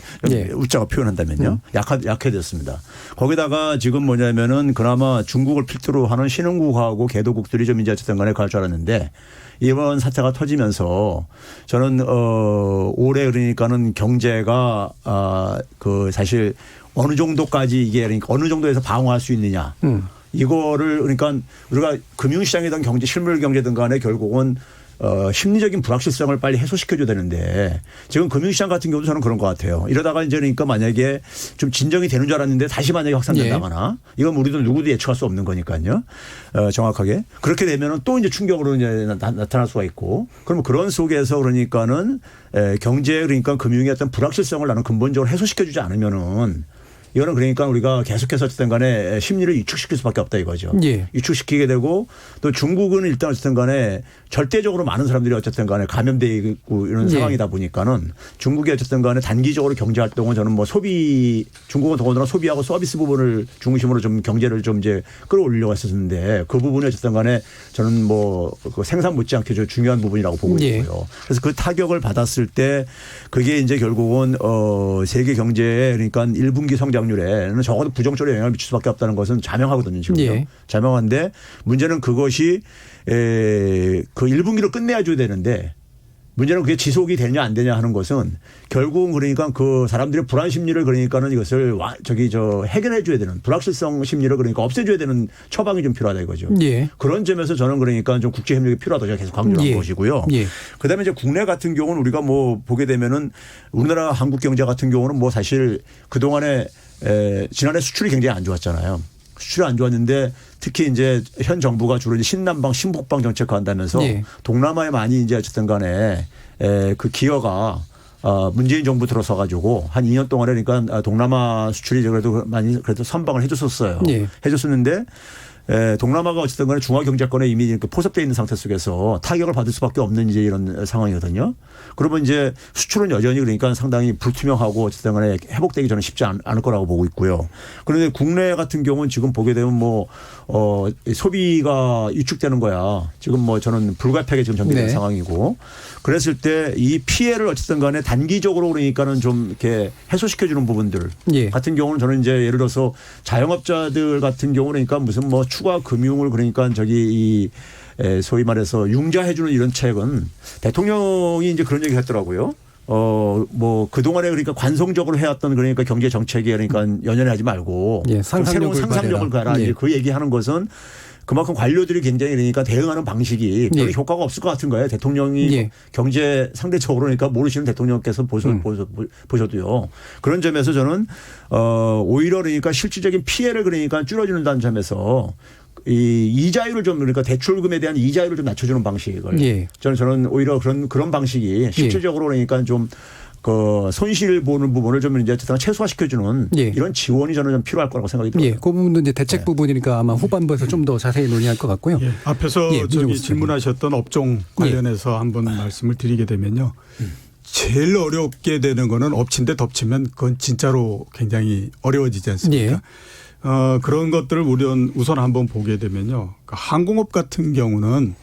웃자고 표현한다면요. 약해졌습니다. 거기다가 지금 뭐냐면은 그나마 중국을 필두로 하는 신흥국하고 개도국들이 좀 이제 어쨌든 간에 갈 줄 알았는데 이번 사태가 터지면서 저는 올해 그러니까는 경제가 사실 어느 정도까지 이게 그러니까 어느 정도에서 방어할 수 있느냐. 이거를 그러니까 우리가 금융시장이든 경제 실물 경제든 간에 결국은 심리적인 불확실성을 빨리 해소시켜줘야 되는데 지금 금융시장 같은 경우도 저는 그런 것 같아요. 이러다가 이제 그러니까 만약에 좀 진정이 되는 줄 알았는데 다시 만약에 확산된다거나 이건 우리도 누구도 예측할 수 없는 거니까요. 정확하게 그렇게 되면은 또 이제 충격으로 이제 나타날 수가 있고 그러면 그런 속에서 그러니까는 경제 그러니까 금융의 어떤 불확실성을 나는 근본적으로 해소시켜주지 않으면은 이거는 그러니까 우리가 계속해서 어쨌든 간에 심리를 위축시킬 수밖에 없다 이거죠. 위축시키게 되고 또 중국은 일단 어쨌든 간에 절대적으로 많은 사람들이 어쨌든 간에 감염되어 있고 이런 상황이다 보니까는 중국이 어쨌든 간에 단기적으로 경제 활동은 저는 뭐 중국은 더군다나 소비하고 서비스 부분을 중심으로 좀 경제를 좀 이제 끌어올리려고 했었는데 그 부분이 어쨌든 간에 저는 뭐 생산 못지않게 중요한 부분이라고 보고 있고요. 그래서 그 타격을 받았을 때 그게 이제 결국은 세계 경제에 그러니까 1분기 성장률에는 적어도 부정적으로 영향을 미칠 수밖에 없다는 것은 자명하거든요. 지금요. 자명한데 문제는 그것이 그 1분기로 끝내줘야 되는데 문제는 그게 지속이 되냐 안 되냐 하는 것은 결국은 그러니까 그 사람들의 불안 심리를 그러니까는 이것을 해결해 줘야 되는 불확실성 심리를 그러니까 없애줘야 되는 처방이 좀 필요하다 이거죠. 그런 점에서 저는 그러니까 좀 국제 협력이 필요하다고 제가 계속 강조한 것이고요. 그다음에 이제 국내 같은 경우는 우리가 뭐 보게 되면은 우리나라 한국 경제 같은 경우는 뭐 사실 그동안에 지난해 수출이 굉장히 안 좋았잖아요. 수출이 안 좋았는데 특히 이제 현 정부가 주로 이제 신남방 신북방 정책을 한다면서 동남아에 많이 이제 어쨌든 간에 그 기여가 문재인 정부 들어서 가지고 한 2년 동안에 그러니까 동남아 수출이 그래도 많이 그래도 선방을 해줬었어요. 예. 해줬었는데 동남아가 어쨌든 간에 중화 경제권에 이미 이렇게 포섭되어 있는 상태 속에서 타격을 받을 수밖에 없는 이제 이런 상황이거든요. 그러면 이제 수출은 여전히 그러니까 상당히 불투명하고 어쨌든 간에 회복되기 저는 쉽지 않을 거라고 보고 있고요. 그런데 국내 같은 경우는 지금 보게 되면 소비가 위축되는 거야. 지금 저는 불가피하게 지금 전개되는 상황이고 그랬을 때 이 피해를 어쨌든 간에 단기적으로 그러니까는 좀 이렇게 해소시켜주는 부분들 같은 경우는 저는 이제 예를 들어서 자영업자들 같은 경우는 그러니까 무슨 추가 금융을 그러니까 소위 말해서 융자해주는 이런 책은 대통령이 이제 그런 얘기 했더라고요. 그동안에 그러니까 관성적으로 해왔던 그러니까 경제 정책에 그러니까 연연해 하지 말고 새로운 상상력을 가라. 그 얘기하는 것은 그만큼 관료들이 굉장히 그러니까 대응하는 방식이 별로 효과가 없을 것 같은 거예요. 대통령이 경제 상대적으로 그러니까 모르시는 대통령께서 보셔도요. 그런 점에서 저는 오히려 그러니까 실질적인 피해를 그러니까 줄여주는다는 점에서 이 이자율을 좀 그러니까 대출금에 대한 이자율을 좀 낮춰주는 방식을 저는 오히려 그런 방식이 실질적으로 그러니까 좀 손실 보는 부분을 좀 이제 최소화시켜주는 이런 지원이 저는 좀 필요할 거라고 생각이 들어요. 그 부분도 이제 대책 부분이니까 아마 후반부에서 좀 더 자세히 논의할 것 같고요. 앞에서 질문하셨던 업종 관련해서 한번 말씀을 드리게 되면요. 제일 어렵게 되는 거는 엎친데 덮치면 그건 진짜로 굉장히 어려워지지 않습니까? 그런 것들을 우선 한번 보게 되면요. 항공업 같은 경우는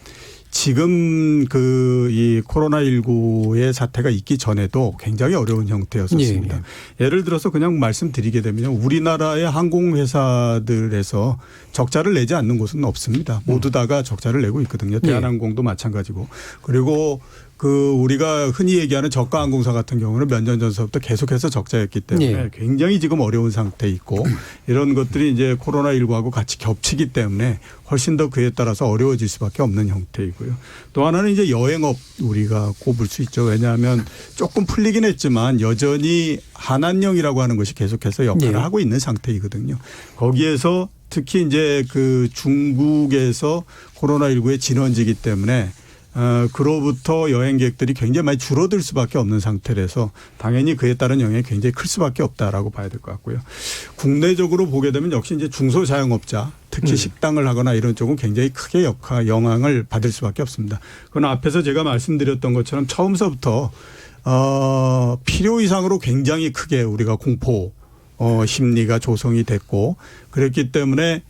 지금 이 코로나19의 사태가 있기 전에도 굉장히 어려운 형태였었습니다. 예를 들어서 그냥 말씀드리게 되면요. 우리나라의 항공회사들에서 적자를 내지 않는 곳은 없습니다. 모두 다가 적자를 내고 있거든요. 대한항공도 마찬가지고. 그리고 우리가 흔히 얘기하는 저가항공사 같은 경우는 몇 년 전서부터 계속해서 적자였기 때문에 굉장히 지금 어려운 상태에 있고 이런 것들이 이제 코로나19하고 같이 겹치기 때문에 훨씬 더 그에 따라서 어려워질 수밖에 없는 형태이고요. 또 하나는 이제 여행업 우리가 꼽을 수 있죠. 왜냐하면 조금 풀리긴 했지만 여전히 한한령이라고 하는 것이 계속해서 역할을 하고 있는 상태이거든요. 거기에서 특히 이제 중국에서 코로나19의 진원지이기 때문에 그로부터 여행객들이 굉장히 많이 줄어들 수밖에 없는 상태라서 당연히 그에 따른 영향이 굉장히 클 수밖에 없다라고 봐야 될 것 같고요. 국내적으로 보게 되면 역시 이제 중소자영업자 특히 식당을 하거나 이런 쪽은 굉장히 크게 영향을 받을 수밖에 없습니다. 그건 앞에서 제가 말씀드렸던 것처럼 처음서부터 필요 이상으로 굉장히 크게 우리가 공포 심리가 조성이 됐고 그랬기 때문에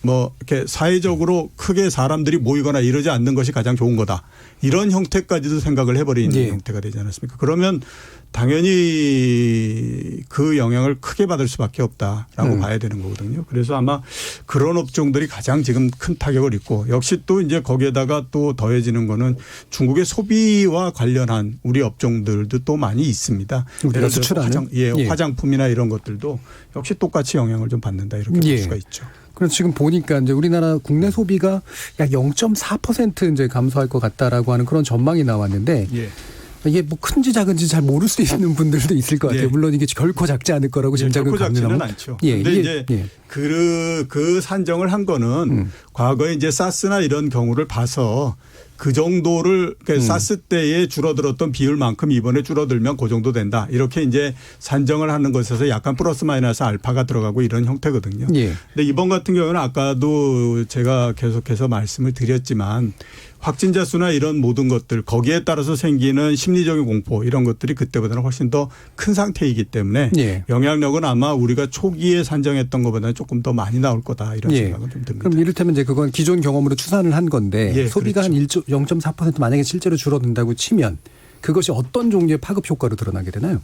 이렇게 사회적으로 크게 사람들이 모이거나 이러지 않는 것이 가장 좋은 거다. 이런 형태까지도 생각을 해버리는 형태가 되지 않았습니까? 그러면 당연히 그 영향을 크게 받을 수밖에 없다라고 봐야 되는 거거든요. 그래서 아마 그런 업종들이 가장 지금 큰 타격을 입고 역시 또 이제 거기에다가 또 더해지는 거는 중국의 소비와 관련한 우리 업종들도 또 많이 있습니다. 우리가 수출하는 화장품이나 이런 것들도 역시 똑같이 영향을 좀 받는다 이렇게 볼 수가 있죠. 그래서 지금 보니까 이제 우리나라 국내 소비가 약 0.4% 이제 감소할 것 같다라고 하는 그런 전망이 나왔는데 이게 큰지 작은지 잘 모를 수 있는 분들도 있을 것 같아요. 물론 이게 결코 작지 않을 거라고 짐작은 결코 작지는 않죠. 그런데 이제 그 산정을 한 거는 과거에 이제 사스나 이런 경우를 봐서 그 정도를 사스 때에 줄어들었던 비율만큼 이번에 줄어들면 그 정도 된다. 이렇게 이제 산정을 하는 것에서 약간 플러스 마이너스 알파가 들어가고 이런 형태거든요. 근데 이번 같은 경우는 아까도 제가 계속해서 말씀을 드렸지만 확진자 수나 이런 모든 것들 거기에 따라서 생기는 심리적인 공포 이런 것들이 그때보다는 훨씬 더 큰 상태이기 때문에 영향력은 아마 우리가 초기에 산정했던 것보다는 조금 더 많이 나올 거다 이런 생각은 좀 듭니다. 그럼 이를테면 이제 그건 기존 경험으로 추산을 한 건데 소비가 한 0.4% 만약에 실제로 줄어든다고 치면 그것이 어떤 종류의 파급 효과로 드러나게 되나요?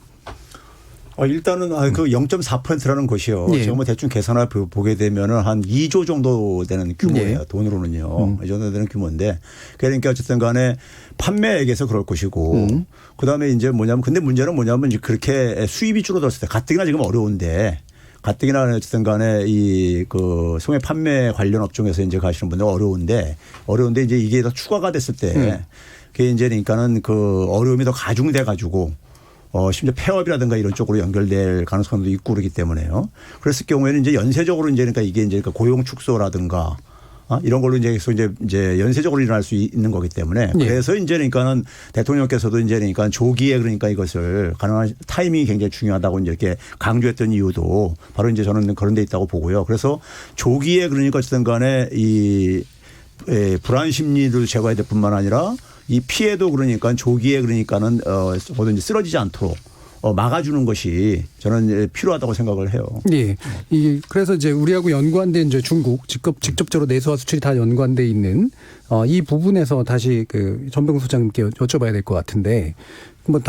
일단은 그 0.4%라는 것이요. 제가 대충 계산을 보게 되면은 한 2조 정도 되는 규모예요. 돈으로는요. 이 정도 되는 규모인데 그러니까 어쨌든 간에 판매액에서 그럴 것이고 그다음에 이제 근데 문제는 뭐냐면 이제 그렇게 수입이 줄어들었을 때 가뜩이나 지금 어려운데 가뜩이나 어쨌든 간에 소매 판매 관련 업종에서 이제 가시는 분들 어려운데 이제 이게 더 추가가 됐을 때 그게 이제 그러니까는 어려움이 더 가중돼 가지고 심지어 폐업이라든가 이런 쪽으로 연결될 가능성도 있고 그러기 때문에요. 그랬을 경우에는 이제 연쇄적으로 이제 그러니까 이게 이제 고용 축소라든가 이런 걸로 이제 연쇄적으로 일어날 수 있는 거기 때문에 그래서 이제 그러니까는 대통령께서도 이제 그러니까 조기에 그러니까 이것을 가능한 타이밍이 굉장히 중요하다고 이제 이렇게 강조했던 이유도 바로 이제 저는 그런 데 있다고 보고요. 그래서 조기에 그러니까 어쨌든 간에 이 불안 심리를 제거해야 될 뿐만 아니라 이 피해도 그러니까 조기에 그러니까는 뭐든지 쓰러지지 않도록 막아주는 것이 저는 필요하다고 생각을 해요. 예. 그래서 이제 우리하고 연관된 이제 중국 직접적으로 내수와 수출이 다 연관돼 있는 이 부분에서 다시 그 전병 소장님께 여쭤봐야 될 것 같은데 뭐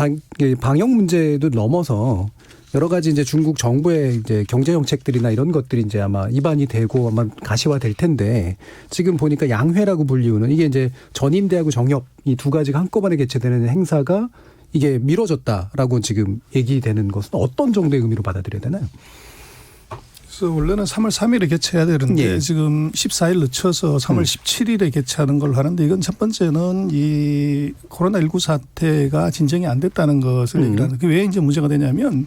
방역 문제도 넘어서 여러 가지 이제 중국 정부의 이제 경제 정책들이나 이런 것들이 이제 아마 입안이 되고 아마 가시화될 텐데 지금 보니까 양회라고 불리우는 이게 이제 전임대하고 정협 이 두 가지가 한꺼번에 개최되는 행사가 이게 미뤄졌다라고 지금 얘기되는 것은 어떤 정도의 의미로 받아들여야 되나요? 그래서 원래는 3월 3일에 개최해야 되는데 지금 14일 늦춰서 3월 17일에 개최하는 걸로 하는데 이건 첫 번째는 이 코로나19 사태가 진정이 안 됐다는 것을 얘기를 하는. 왜 이제 문제가 되냐면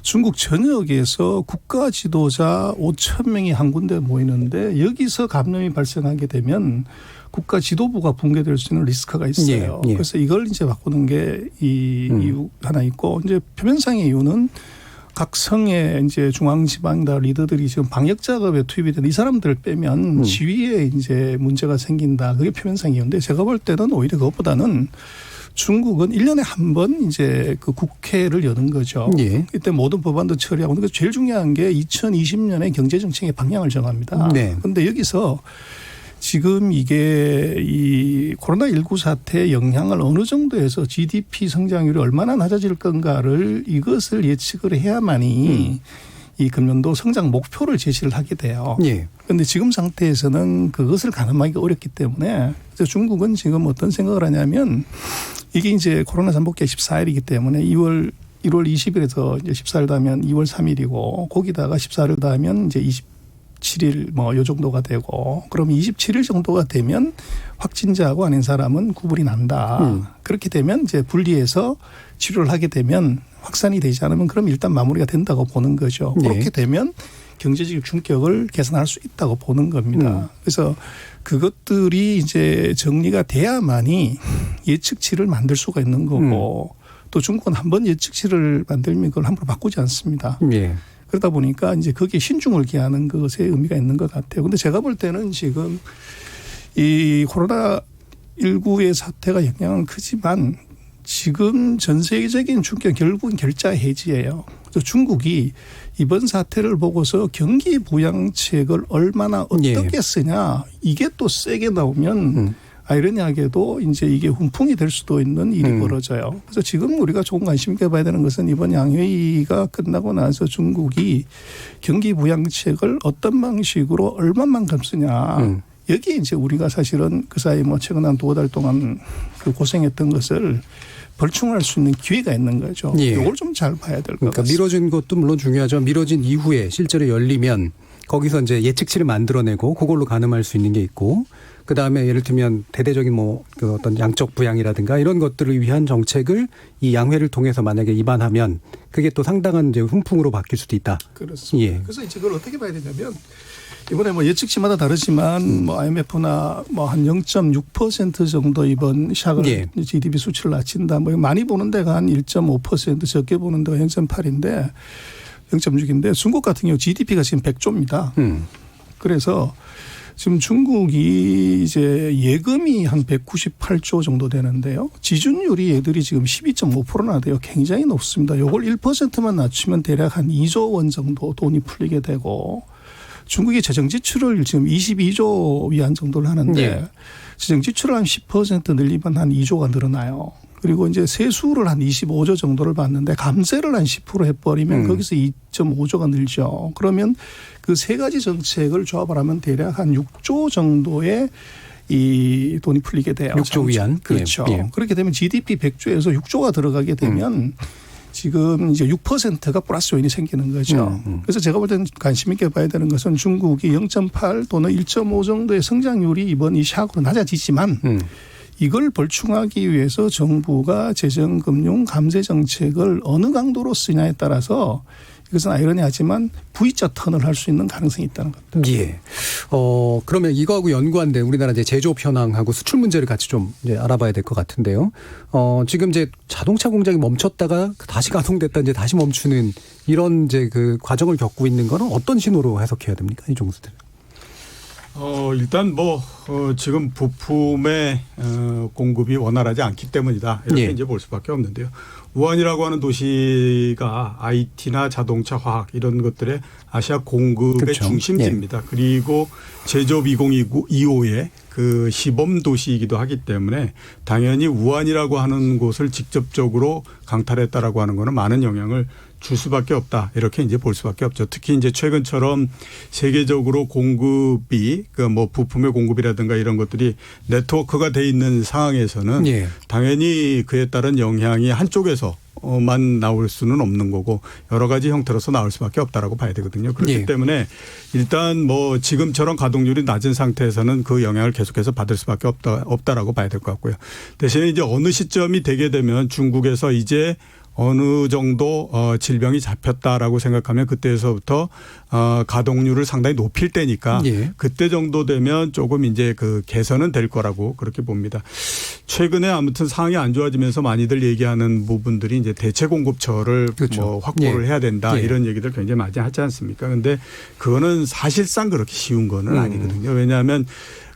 중국 전역에서 국가 지도자 5천 명이 한 군데 모이는데 여기서 감염이 발생하게 되면 국가 지도부가 붕괴될 수 있는 리스크가 있어요. 그래서 이걸 이제 바꾸는 게 이 이유 하나 있고 이제 표면상의 이유는 각 성의 이제 중앙지방다 리더들이 지금 방역 작업에 투입이 된 이 사람들을 빼면 지위에 이제 문제가 생긴다. 그게 표면상 이유인데 제가 볼 때는 오히려 그것보다는 중국은 1년에 한 번 이제 그 국회를 여는 거죠. 이때 모든 법안도 처리하고 그러니까 제일 중요한 게 2020년에 경제정책의 방향을 정합니다. 그런데 여기서 지금 이게 이 코로나19 사태의 영향을 어느 정도에서 GDP 성장률이 얼마나 낮아질 건가를 이것을 예측을 해야만이 이 금년도 성장 목표를 제시를 하게 돼요. 그런데 지금 상태에서는 그것을 가늠하기가 어렵기 때문에 그래서 중국은 지금 어떤 생각을 하냐면 이게 이제 코로나 잠복기가 14일이기 때문에 1월 20일에서 이제 14일 더하면 2월 3일이고 거기다가 14일 더하면 이제 27일 뭐 요 정도가 되고 그럼 27일 정도가 되면 확진자하고 아닌 사람은 구분이 난다. 그렇게 되면 이제 분리해서 치료를 하게 되면 확산이 되지 않으면 그럼 일단 마무리가 된다고 보는 거죠. 그렇게 되면 경제적 충격을 개선할 수 있다고 보는 겁니다. 그래서 그것들이 이제 정리가 돼야만이 예측치를 만들 수가 있는 거고 또 중국은 한번 예측치를 만들면 그걸 함부로 바꾸지 않습니다. 그러다 보니까 이제 거기에 신중을 기하는 것에 의미가 있는 것 같아요. 근데 제가 볼 때는 지금 이 코로나19의 사태가 영향은 크지만 지금 전 세계적인 충격 결국은 결자 해지예요. 그래서 중국이 이번 사태를 보고서 경기 부양책을 얼마나 어떻게 쓰냐 이게 또 세게 나오면 아이러니하게도 이제 이게 훈풍이 될 수도 있는 일이 벌어져요. 그래서 지금 우리가 조금 관심 있게 봐야 되는 것은 이번 양회의가 끝나고 나서 중국이 경기 부양책을 어떤 방식으로 얼마만큼 쓰냐. 여기에 이제 우리가 사실은 그 사이 뭐 최근 한 2달 동안 그 고생했던 것을 벌충할 수 있는 기회가 있는 거죠. 이걸 좀 잘 봐야 될 것 그러니까 같습니다. 미뤄진 것도 물론 중요하지만 미뤄진 이후에 실제로 열리면 거기서 이제 예측치를 만들어내고 그걸로 가늠할 수 있는 게 있고 그다음에 예를 들면 대대적인 뭐 그 어떤 양적 부양이라든가 이런 것들을 위한 정책을 이 양회를 통해서 만약에 입안하면 그게 또 상당한 이제 훈풍으로 바뀔 수도 있다. 그렇습니다. 그래서 이제 그걸 어떻게 봐야 되냐면 이번에 뭐 예측치마다 다르지만 뭐 IMF나 뭐 한 0.6% 정도 이번 샥을 GDP 수치를 낮춘다. 뭐 많이 보는 데가 한 1.5% 적게 보는 데가 0.8인데 0.6인데 중국 같은 경우 GDP가 지금 100조입니다. 그래서 지금 중국이 이제 예금이 한 198조 정도 되는데요. 지준율이 얘들이 지금 12.5%나 돼요. 굉장히 높습니다. 이걸 1%만 낮추면 대략 한 2조 원 정도 돈이 풀리게 되고 중국이 재정 지출을 지금 22조 위안 정도를 하는데 재정 지출을 한 10% 늘리면 한 2조가 늘어나요. 그리고 이제 세수를 한 25조 정도를 받는데 감세를 한 10% 해버리면 거기서 2.5조가 늘죠. 그러면 그 세 가지 정책을 조합을 하면 대략 한 6조 정도의 이 돈이 풀리게 돼요. 6조 위안. 그렇죠. 그렇게 되면 GDP 100조에서 6조가 들어가게 되면 지금 이제 6%가 플러스 요인이 생기는 거죠. 그래서 제가 볼 때는 관심 있게 봐야 되는 것은 중국이 0.8 또는 1.5 정도의 성장률이 이번 이 샥으로 낮아지지만 이걸 벌충하기 위해서 정부가 재정, 금융, 감세 정책을 어느 강도로 쓰냐에 따라서 이것은 아이러니하지만 V자 턴을 할 수 있는 가능성이 있다는 겁니다. 예. 그러면 이거하고 연관된 우리나라 이제 제조업 현황하고 수출 문제를 같이 좀 이제 알아봐야 될 것 같은데요. 지금 이제 자동차 공장이 멈췄다가 다시 가동됐다 이제 다시 멈추는 이런 이제 그 과정을 겪고 있는 거는 어떤 신호로 해석해야 됩니까? 이종수들. 일단 지금 부품의 공급이 원활하지 않기 때문이다. 이렇게 예. 이제 볼 수밖에 없는데요. 우한이라고 하는 도시가 IT나 자동차, 화학 이런 것들의 아시아 공급의 그렇죠. 중심지입니다. 그리고 제조업 2025의 그 시범 도시이기도 하기 때문에 당연히 우한이라고 하는 곳을 직접적으로 강탈했다라고 하는 거는 많은 영향을 줄 수밖에 없다. 이렇게 이제 볼 수밖에 없죠. 특히 이제 최근처럼 세계적으로 공급이 그 뭐 부품의 공급이라든가 이런 것들이 네트워크가 돼 있는 상황에서는 예. 당연히 그에 따른 영향이 한쪽에서만 나올 수는 없는 거고 여러 가지 형태로서 나올 수밖에 없다라고 봐야 되거든요. 그렇기 예. 때문에 일단 뭐 지금처럼 가동률이 낮은 상태에서는 그 영향을 계속해서 받을 수밖에 없다라고 봐야 될 것 같고요. 대신에 이제 어느 시점이 되게 되면 중국에서 이제 어느 정도 질병이 잡혔다라고 생각하면 그때에서부터 가동률을 상당히 높일 때니까 예. 그때 정도 되면 조금 이제 그 개선은 될 거라고 그렇게 봅니다. 최근에 아무튼 상황이 안 좋아지면서 많이들 얘기하는 부분들이 이제 대체 공급처를 그렇죠. 뭐 확보를 예. 해야 된다 예. 이런 얘기들 굉장히 많이 하지 않습니까? 그런데 그거는 사실상 그렇게 쉬운 거는 아니거든요. 왜냐하면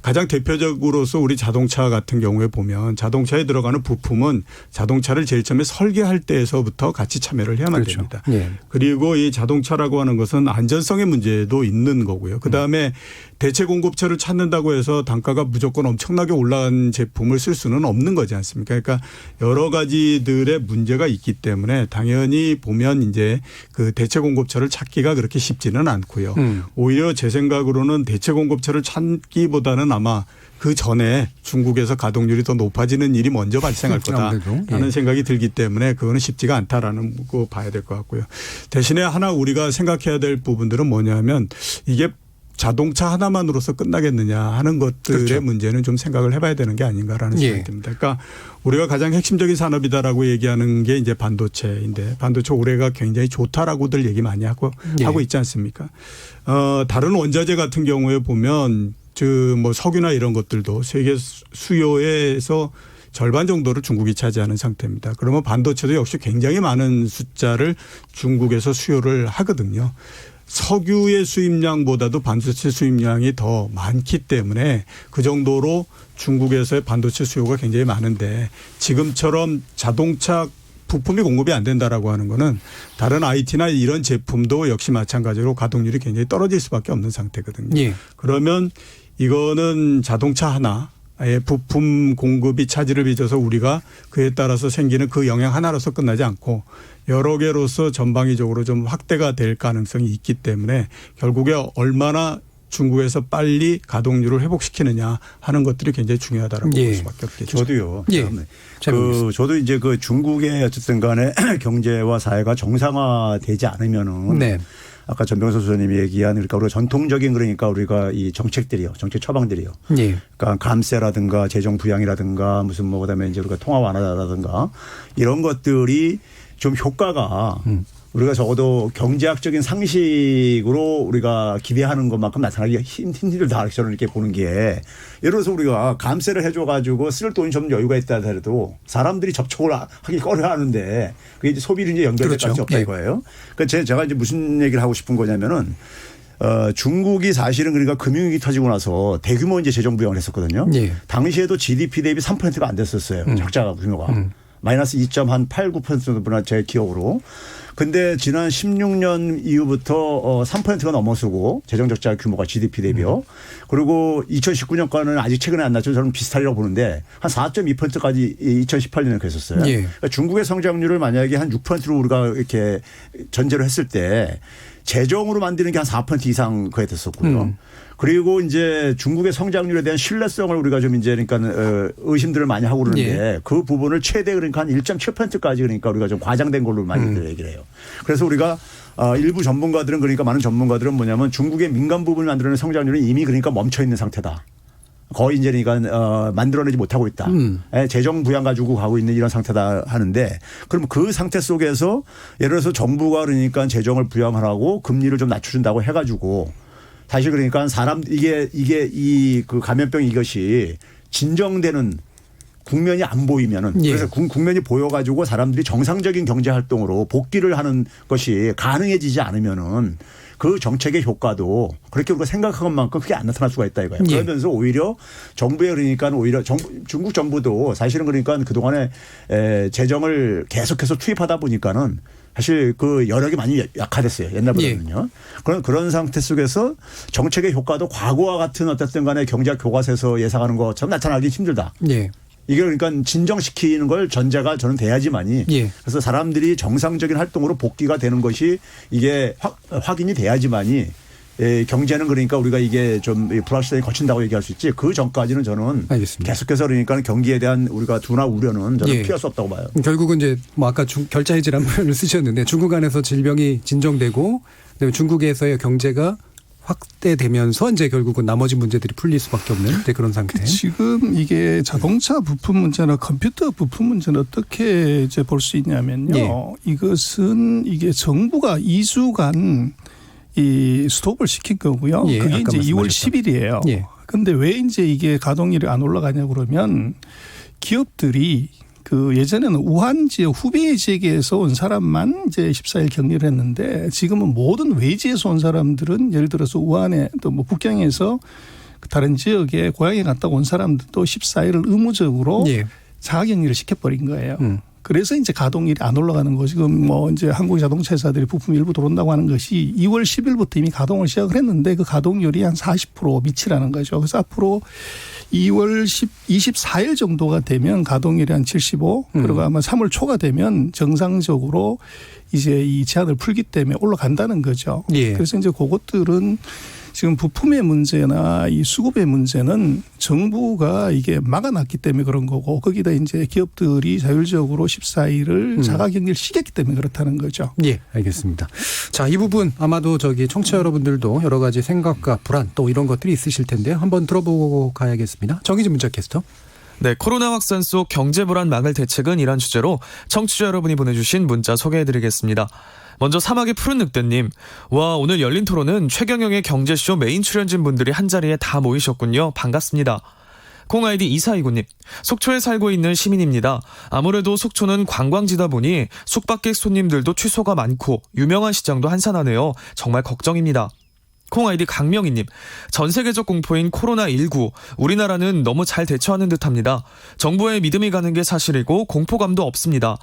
가장 대표적으로서 우리 자동차 같은 경우에 보면 자동차에 들어가는 부품은 자동차를 제일 처음에 설계할 때에서부터 같이 참여를 해야만 그렇죠. 됩니다. 예. 그리고 이 자동차라고 하는 것은 안전성의 문제도 있는 거고요. 그다음에 대체 공급처를 찾는다고 해서 단가가 무조건 엄청나게 올라간 제품을 쓸 수는 없는 거지 않습니까? 그러니까 여러 가지들의 문제가 있기 때문에 당연히 보면 이제 그 대체 공급처를 찾기가 그렇게 쉽지는 않고요. 오히려 제 생각으로는 대체 공급처를 찾기보다는 아마 그 전에 중국에서 가동률이 더 높아지는 일이 먼저 발생할 거다라는 예. 생각이 들기 때문에 그거는 쉽지가 않다라는 거 봐야 될 것 같고요. 대신에 하나 우리가 생각해야 될 부분들은 뭐냐면 이게 자동차 하나만으로서 끝나겠느냐 하는 것들의 그렇죠. 문제는 좀 생각을 해봐야 되는 게 아닌가라는 생각이 예. 듭니다. 그러니까 우리가 가장 핵심적인 산업이다라고 얘기하는 게 이제 반도체인데 반도체 올해가 굉장히 좋다라고들 얘기 많이 하고 있지 않습니까? 다른 원자재 같은 경우에 보면 뭐 석유나 이런 것들도 세계 수요에서 절반 정도를 중국이 차지하는 상태입니다. 그러면 반도체도 역시 굉장히 많은 숫자를 중국에서 수요를 하거든요. 석유의 수입량보다도 반도체 수입량이 더 많기 때문에 그 정도로 중국에서의 반도체 수요가 굉장히 많은데 지금처럼 자동차 부품이 공급이 안 된다라고 하는 거는 다른 IT나 이런 제품도 역시 마찬가지로 가동률이 굉장히 떨어질 수밖에 없는 상태거든요. 예. 그러면 이거는 자동차 하나의 부품 공급이 차질을 빚어서 우리가 그에 따라서 생기는 그 영향 하나로서 끝나지 않고 여러 개로서 전방위적으로 좀 확대가 될 가능성이 있기 때문에 결국에 얼마나 중국에서 빨리 가동률을 회복시키느냐 하는 것들이 굉장히 중요하다라고 볼 수밖에 없겠죠. 저도요. 예. 저도 이제 그 중국의 어쨌든 간에 경제와 사회가 정상화되지 않으면은 네. 아까 전병서 소장님이 얘기한 그러니까 우리가 전통적인 그러니까 우리가 이 정책들이요. 정책 처방들이요. 예. 그러니까 감세라든가 재정 부양이라든가 무슨 뭐 그다음에 이제 우리가 통화 완화라든가 이런 것들이 좀 효과가 우리가 적어도 경제학적인 상식으로 우리가 기대하는 것만큼 나타나기 힘들다 저는 이렇게 보는 게 예를 들어서 우리가 감세를 해줘 가지고 쓸 돈이 좀 여유가 있다 하더라도 사람들이 접촉을 하기 꺼려하는데 그게 이제 소비를 이제 연결될 그렇죠. 수가 없다 이거예요. 그러니까 제가 이제 무슨 얘기를 하고 싶은 거냐면은 중국이 사실은 그러니까 금융위기 터지고 나서 대규모 이제 재정 부양을 했었거든요. 예. 당시에도 GDP 대비 3%가 안 됐었어요. 적자 규모가. 마이너스 2.89% 정도나 제 기억으로. 근데 지난 16년 이후부터 3%가 넘어서고 재정적자 규모가 GDP 대비요. 그리고 2019년과는 아직 최근에 안 났죠. 저는 비슷하리라고 보는데 한 4.2%까지 2018년에 그랬었어요. 예. 그러니까 중국의 성장률을 만약에 한 6%로 우리가 이렇게 전제로 했을 때 재정으로 만드는 게 한 4% 이상 그게 됐었고요. 그리고 이제 중국의 성장률에 대한 신뢰성을 우리가 좀 이제 그러니까 의심들을 많이 하고 그러는데 예. 그 부분을 최대 그러니까 한 1.7%까지 그러니까 우리가 좀 과장된 걸로 많이들 얘기를 해요. 그래서 우리가 일부 전문가들은 그러니까 많은 전문가들은 뭐냐면 중국의 민간 부분을 만들어내는 성장률은 이미 그러니까 멈춰 있는 상태다. 거의 이제 그러니까 만들어내지 못하고 있다. 재정 부양 가지고 가고 있는 이런 상태다 하는데 그럼 그 상태 속에서 예를 들어서 정부가 그러니까 재정을 부양하라고 금리를 좀 낮춰준다고 해가지고 사실 그러니까 이게 이 그 감염병 이것이 진정되는 국면이 안 보이면은 그래서 국면이 보여가지고 사람들이 정상적인 경제 활동으로 복귀를 하는 것이 가능해지지 않으면은 그 정책의 효과도 그렇게 우리가 생각한 것만큼 크게 안 나타날 수가 있다 이거예요. 그러면서 오히려 정부에 그러니까 오히려 중국 정부도 사실은 그러니까 그동안에 재정을 계속해서 투입하다 보니까는 사실 그 여력이 많이 약화됐어요. 옛날보다는요. 그런 상태 속에서 정책의 효과도 과거와 같은 어쨌든 간에 경제학 교과서에서 예상하는 것처럼 나타나기 힘들다. 이게 그러니까 진정시키는 걸 전제가 저는 돼야지만이 그래서 사람들이 정상적인 활동으로 복귀가 되는 것이 이게 확인이 돼야지만이 경제는 그러니까 우리가 이게 좀 불확실성이 거친다고 얘기할 수 있지 그 전까지는 저는 계속해서 그러니까 경기에 대한 우리가 두나 우려는 저는 피할 수 없다고 봐요. 결국은 이제 뭐 아까 결자해지란 표현을 쓰셨는데 중국 안에서 질병이 진정되고 중국에서의 경제가 확대되면서 이제 결국은 나머지 문제들이 풀릴 수밖에 없는 그런 상태. 지금 이게 자동차 부품 문제나 컴퓨터 부품 문제는 어떻게 이제 볼 수 있냐면요. 이것은 이게 정부가 2주간 이 스톱을 시킨 거고요. 그게 이제 2월 10일이에요. 그런데 왜 이제 이게 가동률이 안 올라가냐 그러면 기업들이 그 예전에는 우한 지역 후베이 지역에서 온 사람만 이제 14일 격리를 했는데 지금은 모든 외지에서 온 사람들은 예를 들어서 우한에 또 뭐 북경에서 다른 지역에 고향에 갔다 온 사람들도 14일을 의무적으로 자가격리를 시켜버린 거예요. 그래서 이제 가동률이 안 올라가는 거 지금 뭐 이제 한국 자동차 회사들이 부품 일부 들어온다고 하는 것이 2월 10일부터 이미 가동을 시작을 했는데 그 가동률이 한 40% 미치라는 거죠. 그래서 앞으로 2월 24일 정도가 되면 가동률이 한 75 그리고 아마 3월 초가 되면 정상적으로 이제 이 제한을 풀기 때문에 올라간다는 거죠. 그래서 이제 그것들은 지금 부품의 문제나 이 수급의 문제는 정부가 이게 막아놨기 때문에 그런 거고 거기다 이제 기업들이 자율적으로 14일을 자가격리를 시켰기 때문에 그렇다는 거죠. 알겠습니다. 자, 이 부분 아마도 청취자 여러분들도 여러 가지 생각과 불안 또 이런 것들이 있으실 텐데요. 한번 들어보고 가야겠습니다. 정의진 문자캐스터. 네, 코로나 확산 속 경제 불안 막을 대책은 이란 주제로 청취자 여러분이 보내주신 문자 소개해드리겠습니다. 먼저 사막의 푸른 늑대님. 와, 오늘 열린 토론은 최경영의 경제쇼 메인 출연진 분들이 한자리에 다 모이셨군요. 반갑습니다. 콩아이디 2429님. 속초에 살고 있는 시민입니다. 아무래도 속초는 관광지다 보니 숙박객 손님들도 취소가 많고 유명한 시장도 한산하네요. 정말 걱정입니다. 콩아이디 강명희님. 전 세계적 공포인 코로나19. 우리나라는 너무 잘 대처하는 듯합니다. 정부에 믿음이 가는 게 사실이고 공포감도 없습니다.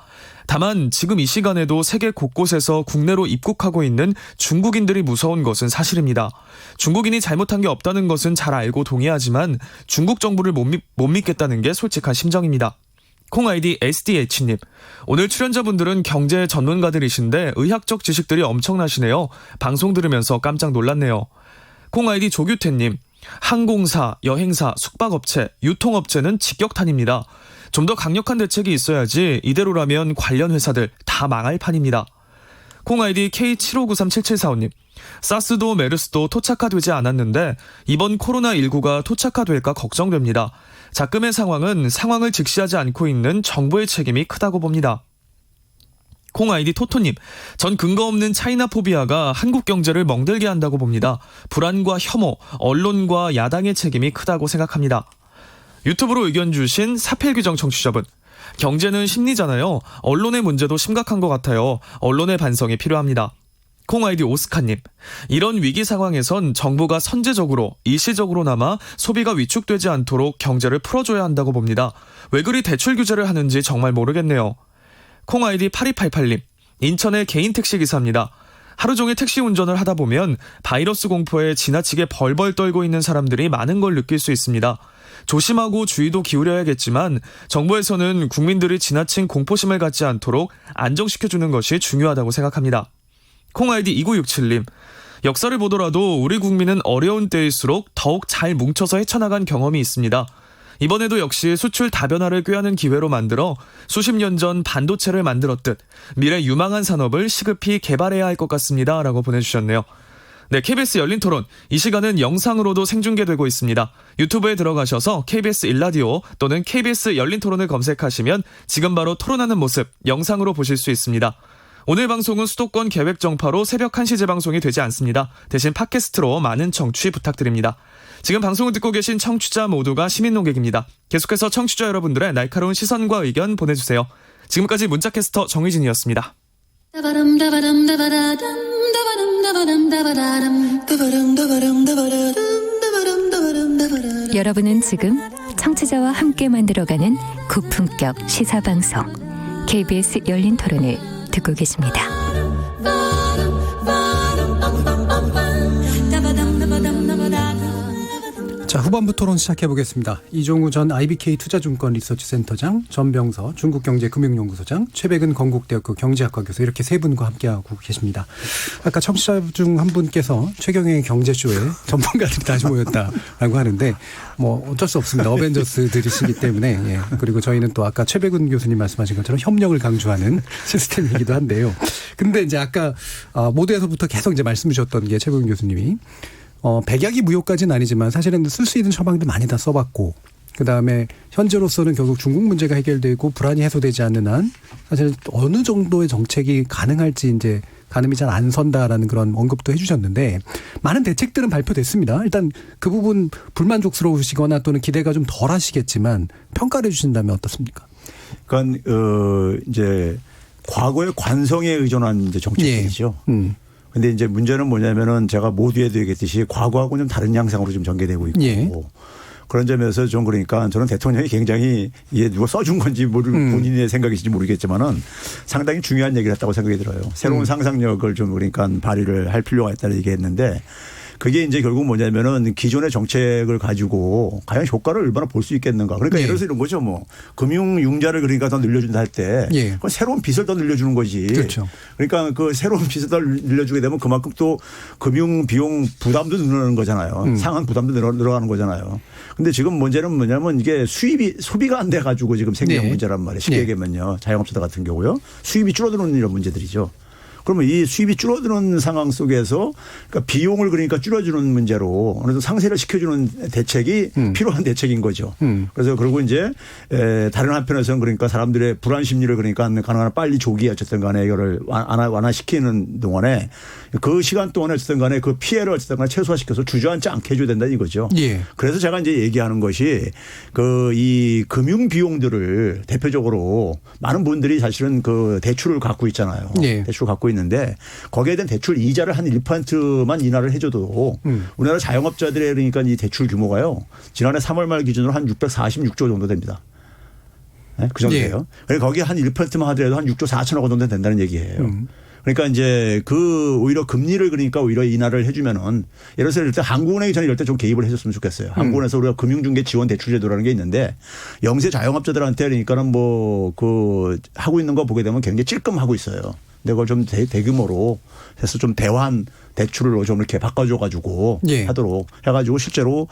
다만 지금 이 시간에도 세계 곳곳에서 국내로 입국하고 있는 중국인들이 무서운 것은 사실입니다. 중국인이 잘못한 게 없다는 것은 잘 알고 동의하지만 중국 정부를 못 믿겠다는 게 솔직한 심정입니다. 콩아이디 SDH님. 오늘 출연자분들은 경제 전문가들이신데 의학적 지식들이 엄청나시네요. 방송 들으면서 깜짝 놀랐네요. 콩아이디 조규태님. 항공사, 여행사, 숙박업체, 유통업체는 직격탄입니다. 좀 더 강력한 대책이 있어야지 이대로라면 관련 회사들 다 망할 판입니다. 콩아이디 K75937745님. 사스도 메르스도 토착화되지 않았는데 이번 코로나19가 토착화될까 걱정됩니다. 자금의 상황을 직시하지 않고 있는 정부의 책임이 크다고 봅니다. 콩아이디 토토님. 전 근거 없는 차이나 포비아가 한국 경제를 멍들게 한다고 봅니다. 불안과 혐오, 언론과 야당의 책임이 크다고 생각합니다. 유튜브로 의견 주신 사필규정 청취자분. 경제는 심리잖아요. 언론의 문제도 심각한 것 같아요. 언론의 반성이 필요합니다. 콩아이디 오스카님. 이런 위기 상황에선 정부가 선제적으로 일시적으로나마 소비가 위축되지 않도록 경제를 풀어줘야 한다고 봅니다. 왜 그리 대출 규제를 하는지 정말 모르겠네요. 콩아이디 8288님. 인천의 개인 택시 기사입니다. 하루 종일 택시 운전을 하다 보면 바이러스 공포에 지나치게 벌벌 떨고 있는 사람들이 많은 걸 느낄 수 있습니다. 조심하고 주의도 기울여야겠지만 정부에서는 국민들이 지나친 공포심을 갖지 않도록 안정시켜주는 것이 중요하다고 생각합니다. 콩아이디 2967님. 역사를 보더라도 우리 국민은 어려운 때일수록 더욱 잘 뭉쳐서 헤쳐나간 경험이 있습니다. 이번에도 역시 수출 다변화를 꾀하는 기회로 만들어 수십 년 전 반도체를 만들었듯 미래 유망한 산업을 시급히 개발해야 할 것 같습니다. 라고 보내주셨네요. 네, KBS 열린 토론. 이 시간은 영상으로도 생중계되고 있습니다. 유튜브에 들어가셔서 KBS 일라디오 또는 KBS 열린 토론을 검색하시면 지금 바로 토론하는 모습 영상으로 보실 수 있습니다. 오늘 방송은 수도권 계획 정파로 새벽 1시 재방송이 되지 않습니다. 대신 팟캐스트로 많은 청취 부탁드립니다. 지금 방송을 듣고 계신 청취자 모두가 시민 농객입니다. 계속해서 청취자 여러분들의 날카로운 시선과 의견 보내주세요. 지금까지 문자캐스터 정희진이었습니다. 여러분은 지금 청취자와 함께 만들어가는 고품격 시사방송 KBS 열린 토론을 듣고 계십니다. 자, 후반부 토론 시작해보겠습니다. 이종우 전 IBK 투자증권 리서치센터장, 전병서 중국경제금융연구소장, 최백은 건국대학교 경제학과 교수 이렇게 세 분과 함께하고 계십니다. 아까 청취자 중 한 분께서 최경영의 경제쇼에 전문가들이 다시 모였다라고 하는데 뭐 어쩔 수 없습니다. 어벤져스들이시기 때문에. 예. 그리고 저희는 또 아까 최백은 교수님 말씀하신 것처럼 협력을 강조하는 시스템이기도 한데요. 근데 이제 아까 모두에서부터 계속 이제 말씀 주셨던 게 최백은 교수님이 백약이 무효까지는 아니지만 사실은 쓸 수 있는 처방들 많이 다 써봤고 그다음에 현재로서는 결국 중국 문제가 해결되고 불안이 해소되지 않는 한 사실 어느 정도의 정책이 가능할지 이제 가늠이 잘 안 선다라는 그런 언급도 해주셨는데 많은 대책들은 발표됐습니다. 일단 그 부분 불만족스러우시거나 또는 기대가 좀 덜 하시겠지만 평가를 해주신다면 어떻습니까? 그러니까 이제 과거의 관성에 의존한 이제 정책이죠. 근데 이제 문제는 뭐냐면은 제가 모두에도 얘기했듯이 과거하고는 좀 다른 양상으로 좀 전개되고 있고 예. 그런 점에서 좀 그러니까 저는 대통령이 굉장히 이게 누가 써준 건지 본인의 생각이신지 모르겠지만은 상당히 중요한 얘기를 했다고 생각이 들어요. 새로운 상상력을 좀 그러니까 발휘를 할 필요가 있다는 얘기했는데 그게 이제 결국 뭐냐면은 기존의 정책을 가지고 과연 효과를 얼마나 볼 수 있겠는가. 그러니까 예를 들어서 이런 거죠. 뭐 금융 융자를 그러니까 더 늘려준다 할 때 그건 새로운 빚을 더 늘려주는 거지. 그렇죠. 그러니까 그 새로운 빚을 더 늘려주게 되면 그만큼 또 금융 비용 부담도 늘어나는 거잖아요. 상한 부담도 늘어가는 거잖아요. 근데 지금 문제는 뭐냐면 이게 수입이 소비가 안 돼 가지고 지금 생기는 문제란 말이에요. 쉽게 얘기하면요. 자영업자들 같은 경우요. 수입이 줄어드는 이런 문제들이죠. 그러면 이 수입이 줄어드는 상황 속에서 그러니까 비용을 그러니까 줄여주는 문제로 어느 정도 상쇄를 시켜주는 대책이 필요한 대책인 거죠. 그래서 그리고 이제 다른 한편에서는 그러니까 사람들의 불안 심리를 그러니까 가능한 빨리 조기에 어쨌든 간에 이거를 완화시키는 동안에 그 시간 동안에 어쨌든 간에 그 피해를 어쨌든 간에 최소화시켜서 주저앉지 않게 해줘야 된다는 이거죠. 예. 그래서 제가 이제 얘기하는 것이 그 이 금융 비용들을 대표적으로 많은 분들이 사실은 그 대출을 갖고 있잖아요. 예. 대출을 갖고 있는데 거기에 대한 대출 이자를 한 1%만 인하를 해줘도 우리나라 자영업자들의 그러니까 이 대출 규모가요. 지난해 3월 말 기준으로 한 646조 정도 됩니다. 네? 그 정도예요. 그러니까 거기에 한 1%만 하더라도 한 6조 4천억 정도 된다는 얘기예요. 그러니까 이제 그 오히려 금리를 그러니까 오히려 인하를 해주면은 예를 들어서 일단 한국은행이 저는 이럴 때 좀 개입을 해줬으면 좋겠어요. 한국은행에서 우리가 금융중개 지원 대출 제도라는 게 있는데 영세 자영업자들한테 그러니까는 뭐 그 하고 있는 거 보게 되면 굉장히 찔끔하고 있어요. 근데 그걸 좀 대규모로 해서 좀 대환 대출을 좀 이렇게 바꿔줘가지고 하도록 해가지고 실제로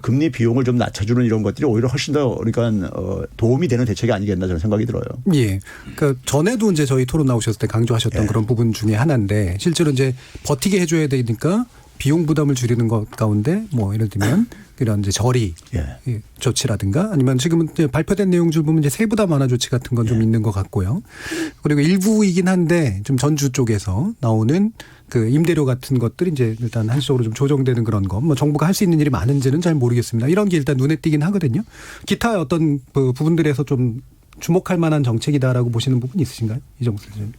금리 비용을 좀 낮춰주는 이런 것들이 오히려 훨씬 더 그러니까 도움이 되는 대책이 아니겠나 저는 생각이 들어요. 예. 그러니까 전에도 이제 저희 토론 나오셨을 때 강조하셨던 그런 부분 중에 하나인데 실제로 이제 버티게 해줘야 되니까 비용 부담을 줄이는 것 가운데 뭐 예를 들면 이런 이제 저리 조치라든가 아니면 지금은 이제 발표된 내용들 보면 이제 세부담 완화 조치 같은 건 좀 있는 것 같고요. 그리고 일부이긴 한데 좀 전주 쪽에서 나오는 그 임대료 같은 것들이 이제 일단 한시적으로 좀 조정되는 그런 거. 뭐 정부가 할 수 있는 일이 많은지는 잘 모르겠습니다. 이런 게 일단 눈에 띄긴 하거든요. 기타 어떤 그 부분들에서 좀 주목할 만한 정책이다라고 보시는 부분 있으신가요? 이정수 선생님.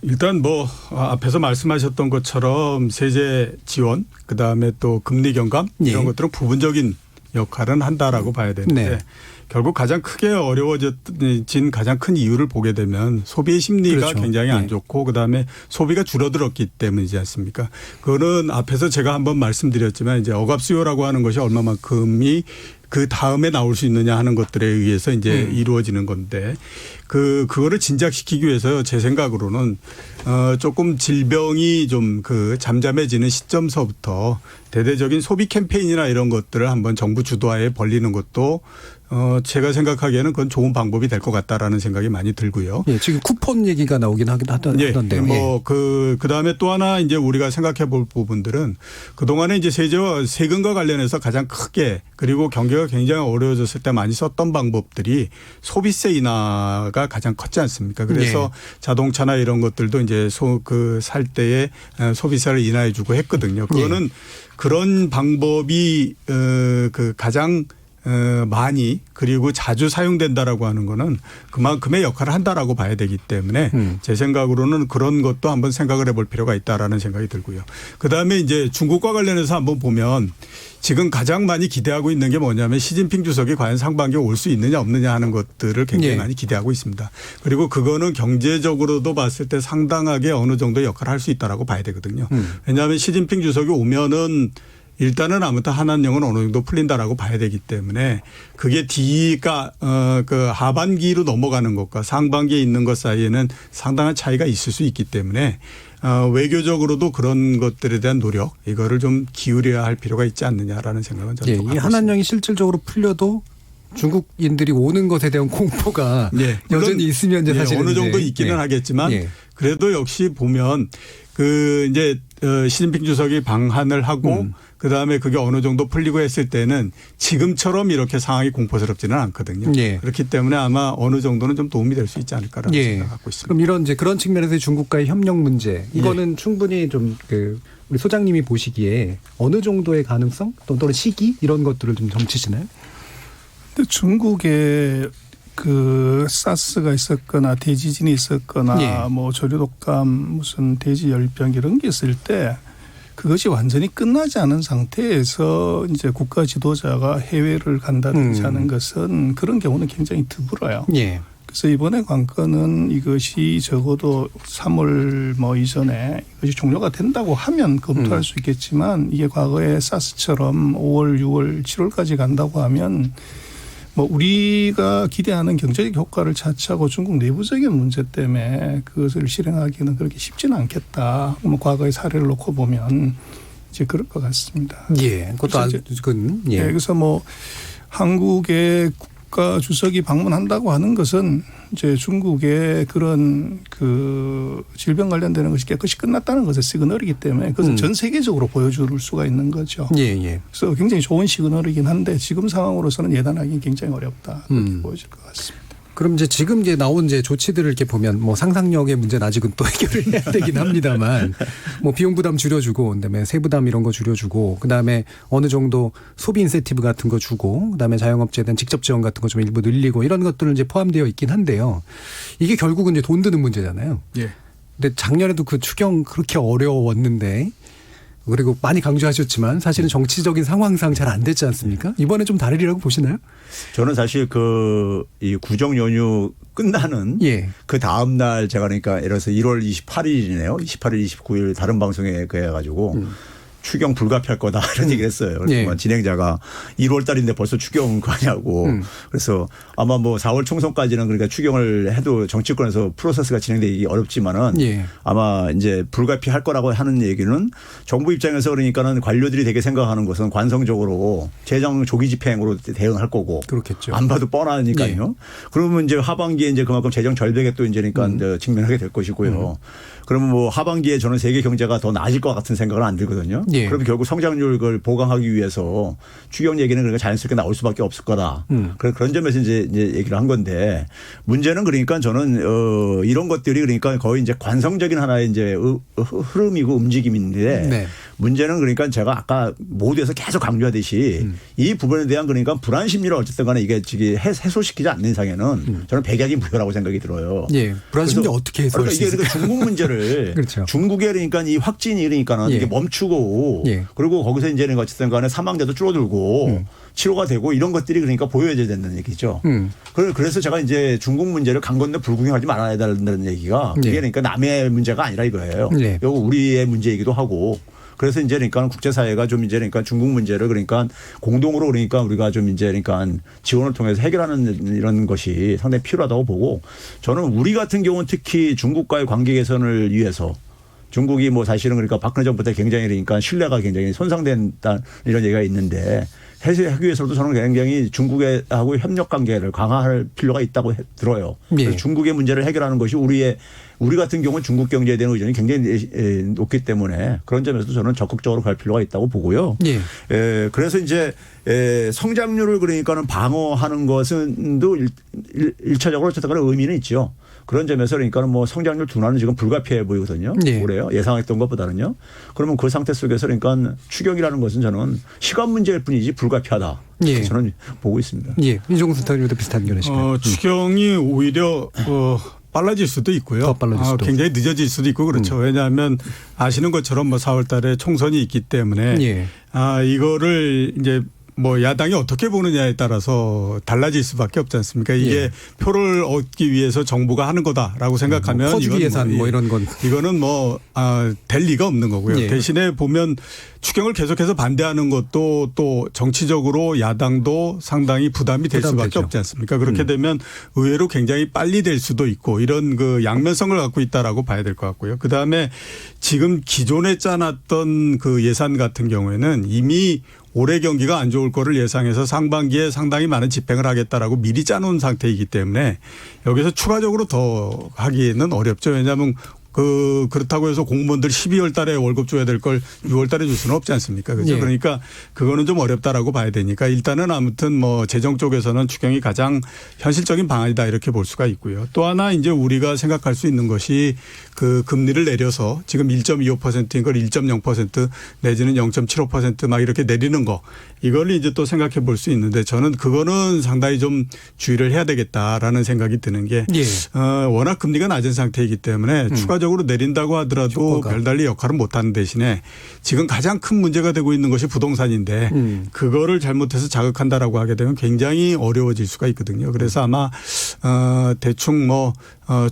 일단 뭐 앞에서 말씀하셨던 것처럼 세제 지원 그다음에 또 금리 경감 이런 것들은 부분적인 역할은 한다라고 봐야 되는데 결국 가장 크게 어려워진 가장 큰 이유를 보게 되면 소비의 심리가 굉장히 안 좋고 그다음에 소비가 줄어들었기 때문이지 않습니까? 그거는 앞에서 제가 한번 말씀드렸지만 이제 억압 수요라고 하는 것이 얼마만큼이 그 다음에 나올 수 있느냐 하는 것들에 의해서 이제 이루어지는 건데 그거를 진작시키기 위해서 제 생각으로는 조금 질병이 좀 그 잠잠해지는 시점서부터 대대적인 소비 캠페인이나 이런 것들을 한번 정부 주도하에 벌리는 것도 제가 생각하기에는 그건 좋은 방법이 될 것 같다라는 생각이 많이 들고요. 예, 지금 쿠폰 얘기가 나오긴 하던데요. 뭐 그다음에 또 하나 이제 우리가 생각해 볼 부분들은 그동안에 이제 세금과 관련해서 가장 크게 그리고 경기가 굉장히 어려워졌을 때 많이 썼던 방법들이 소비세 인하가 가장 컸지 않습니까? 그래서 자동차나 이런 것들도 이제 살 때에 소비세를 인하해 주고 했거든요. 그거는 그런 방법이 가장 많이 그리고 자주 사용된다라고 하는 거는 그만큼의 역할을 한다라고 봐야 되기 때문에 제 생각으로는 그런 것도 한번 생각을 해볼 필요가 있다라는 생각이 들고요. 그다음에 이제 중국과 관련해서 한번 보면 지금 가장 많이 기대하고 있는 게 뭐냐면 시진핑 주석이 과연 상반기에 올 수 있느냐 없느냐 하는 것들을 굉장히 많이 기대하고 있습니다. 그리고 그거는 경제적으로도 봤을 때 상당하게 어느 정도 역할을 할 수 있다라고 봐야 되거든요. 왜냐하면 시진핑 주석이 오면은 일단은 아무튼 한한령은 어느 정도 풀린다라고 봐야 되기 때문에 그게 뒤가 그 하반기로 넘어가는 것과 상반기에 있는 것 사이에는 상당한 차이가 있을 수 있기 때문에 외교적으로도 그런 것들에 대한 노력 이거를 좀 기울여야 할 필요가 있지 않느냐라는 생각은 저는 좀 하고 있습니다. 이 한한령이 실질적으로 풀려도 중국인들이 오는 것에 대한 공포가 여전히 있으면 이제 사실은 어느 정도 있기는 하겠지만 그래도 역시 보면 이제 시진핑 주석이 방한을 하고 그다음에 그게 어느 정도 풀리고 했을 때는 지금처럼 이렇게 상황이 공포스럽지는 않거든요. 그렇기 때문에 아마 어느 정도는 좀 도움이 될 수 있지 않을까라는 생각을 갖고 있습니다. 그럼 이런 이제 그런 측면에서 중국과의 협력 문제 이거는 충분히 좀 우리 소장님이 보시기에 어느 정도의 가능성 또는 시기 이런 것들을 좀 점치시나요? 근데 중국에 사스가 있었거나 대지진이 있었거나 뭐 조류독감 무슨 돼지열병 이런 게 있을 때 그것이 완전히 끝나지 않은 상태에서 이제 국가 지도자가 해외를 간다든지 하는 것은 그런 경우는 굉장히 드물어요. 그래서 이번에 관건은 이것이 적어도 3월 뭐 이전에 이것이 종료가 된다고 하면 검토할 수 있겠지만 이게 과거에 사스처럼 5월, 6월, 7월까지 간다고 하면 뭐 우리가 기대하는 경제적 효과를 차치하고 중국 내부적인 문제 때문에 그것을 실행하기는 그렇게 쉽지는 않겠다. 뭐 과거의 사례를 놓고 보면 이제 그럴 것 같습니다. 그것도 그래서 뭐 한국의 국가 주석이 방문한다고 하는 것은 이제 중국의 그런 질병 관련되는 것이 깨끗이 끝났다는 것의 시그널이기 때문에 그것은 전 세계적으로 보여줄 수가 있는 거죠. 그래서 굉장히 좋은 시그널이긴 한데 지금 상황으로서는 예단하기 굉장히 어렵다. 그렇게 보여질 것 같습니다. 그럼 이제 지금 이제 나온 이제 조치들을 이렇게 보면 뭐 상상력의 문제는 아직은 또 해결을 해야 되긴 합니다만 뭐 비용 부담 줄여주고 그다음에 세부담 이런 거 줄여주고 그다음에 어느 정도 소비 인센티브 같은 거 주고 그다음에 자영업자에 대한 직접 지원 같은 거 좀 일부 늘리고 이런 것들은 이제 포함되어 있긴 한데요. 이게 결국은 이제 돈 드는 문제잖아요. 근데 작년에도 그 추경 그렇게 어려웠는데 그리고 많이 강조하셨지만 사실은 정치적인 상황상 잘 안 됐지 않습니까? 이번에 좀 다르리라고 보시나요? 저는 사실 이 구정 연휴 끝나는 그 다음 날 제가 그러니까 예를 들어서 1월 28일이네요. 28일, 29일 다른 방송에 해가지고 추경 불가피할 거다 이런 얘기를 했어요. 그래서 진행자가 1월 달인데 벌써 추경을 가냐고. 그래서 아마 뭐 4월 총선까지는 그러니까 추경을 해도 정치권에서 프로세스가 진행되기 어렵지만은 아마 이제 불가피할 거라고 하는 얘기는 정부 입장에서 그러니까는 관료들이 되게 생각하는 것은 관성적으로 재정 조기 집행으로 대응할 거고. 그렇겠죠. 안 봐도 뻔하니까요. 그러면 이제 하반기에 이제 그만큼 재정 절벽에 또 이제 그러니까 직면하게 될 것이고요. 그러면 뭐 하반기에 저는 세계 경제가 더 나아질 것 같은 생각은 안 들거든요. 그럼 결국 성장률을 보강하기 위해서 추경 얘기는 그러니까 자연스럽게 나올 수밖에 없을 거다. 그런 점에서 이제 얘기를 한 건데 문제는 그러니까 저는 이런 것들이 그러니까 거의 이제 관성적인 하나의 이제 흐름이고 움직임인데 문제는 그러니까 제가 아까 모두에서 계속 강조하듯이 이 부분에 대한 그러니까 불안 심리를 어쨌든 간에 이게 해소시키지 않는 이상에는 저는 백약이 무효라고 생각이 들어요. 불안 심리 어떻게 해소할 수 있을까요? 그러니까 중국 문제를 그렇죠. 중국에 그러니까 이 확진이 그러니까는 이게 멈추고 그리고 거기서 이제 어쨌든 간에 사망자도 줄어들고 치료가 되고 이런 것들이 그러니까 보여져야 된다는 얘기죠. 그래서 제가 이제 중국 문제를 강 건너 불구경하지 말아야 된다는 얘기가 그게 그러니까 남의 문제가 아니라 이거예요. 이거 우리의 문제이기도 하고. 그래서 이제 그러니까 국제사회가 좀 이제 그러니까 중국 문제를 그러니까 공동으로 그러니까 우리가 좀 이제 그러니까 지원을 통해서 해결하는 이런 것이 상당히 필요하다고 보고 저는 우리 같은 경우는 특히 중국과의 관계 개선을 위해서 중국이 뭐 사실은 그러니까 박근혜 정부 때 굉장히 그러니까 신뢰가 굉장히 손상된다 이런 얘기가 있는데 해소하기 위해서도 저는 굉장히 중국하고 협력 관계를 강화할 필요가 있다고 들어요. 그래서 중국의 문제를 해결하는 것이 우리 같은 경우는 중국 경제에 대한 의존이 굉장히 높기 때문에 그런 점에서도 저는 적극적으로 갈 필요가 있다고 보고요. 그래서 이제 성장률을 그러니까는 방어하는 것은 또 일차적으로 어쨌든 의미는 있죠. 그런 점에서 그러니까는 뭐 성장률 둔화는 지금 불가피해 보이거든요. 올해요. 예상했던 것보다는요. 그러면 그 상태 속에서 그러니까 추경이라는 것은 저는 시간 문제일 뿐이지 불가피하다. 저는 보고 있습니다. 이종국 센터장님도 비슷한 견해신가요? 추경이 오히려 빨라질 수도 있고요. 더 빨라질 수도 굉장히 늦어질 수도 있고 그렇죠. 왜냐하면 아시는 것처럼 뭐 4월 달에 총선이 있기 때문에 이거를 이제 뭐 야당이 어떻게 보느냐에 따라서 달라질 수밖에 없지 않습니까? 이게 표를 얻기 위해서 정부가 하는 거다라고 생각하면 퍼주기 예산 뭐 이런 건 이거는 뭐 될 리가 없는 거고요. 대신에 보면 추경을 계속해서 반대하는 것도 또 정치적으로 야당도 상당히 부담이 될 수밖에 없지 않습니까? 그렇게 되면 의외로 굉장히 빨리 될 수도 있고 이런 그 양면성을 갖고 있다라고 봐야 될 것 같고요. 그다음에 지금 기존에 짜놨던 그 예산 같은 경우에는 이미 올해 경기가 안 좋을 거를 예상해서 상반기에 상당히 많은 집행을 하겠다라고 미리 짜놓은 상태이기 때문에 여기서 추가적으로 더 하기는 어렵죠. 왜냐하면 그렇다고 해서 공무원들 12월 달에 월급 줘야 될 걸 6월 달에 줄 수는 없지 않습니까? 그렇죠. 그러니까 그거는 좀 어렵다라고 봐야 되니까 일단은 아무튼 뭐 재정 쪽에서는 추경이 가장 현실적인 방안이다 이렇게 볼 수가 있고요. 또 하나 이제 우리가 생각할 수 있는 것이 그 금리를 내려서 지금 1.25%인 걸 1.0% 내지는 0.75% 막 이렇게 내리는 거 이걸 이제 또 생각해 볼 수 있는데 저는 그거는 상당히 좀 주의를 해야 되겠다라는 생각이 드는 게 워낙 금리가 낮은 상태이기 때문에 추가적으로 내린다고 하더라도 별달리 역할은 못하는 대신에 지금 가장 큰 문제가 되고 있는 것이 부동산인데 그거를 잘못해서 자극한다라고 하게 되면 굉장히 어려워질 수가 있거든요. 그래서 아마 대충 뭐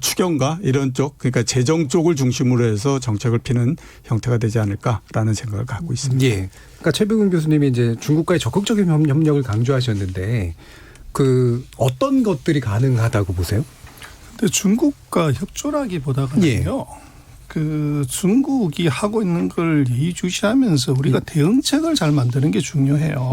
추경과 이런 쪽 그러니까 재정 쪽을 중심으로 해서 정책을 피는 형태가 되지 않을까라는 생각을 갖고 있습니다. 그러니까 최백운 교수님이 이제 중국과의 적극적인 협력을 강조하셨는데 그 어떤 것들이 가능하다고 보세요? 근데 중국과 협조라기보다는요. 그 중국이 하고 있는 걸 예의주시하면서 우리가 대응책을 잘 만드는 게 중요해요.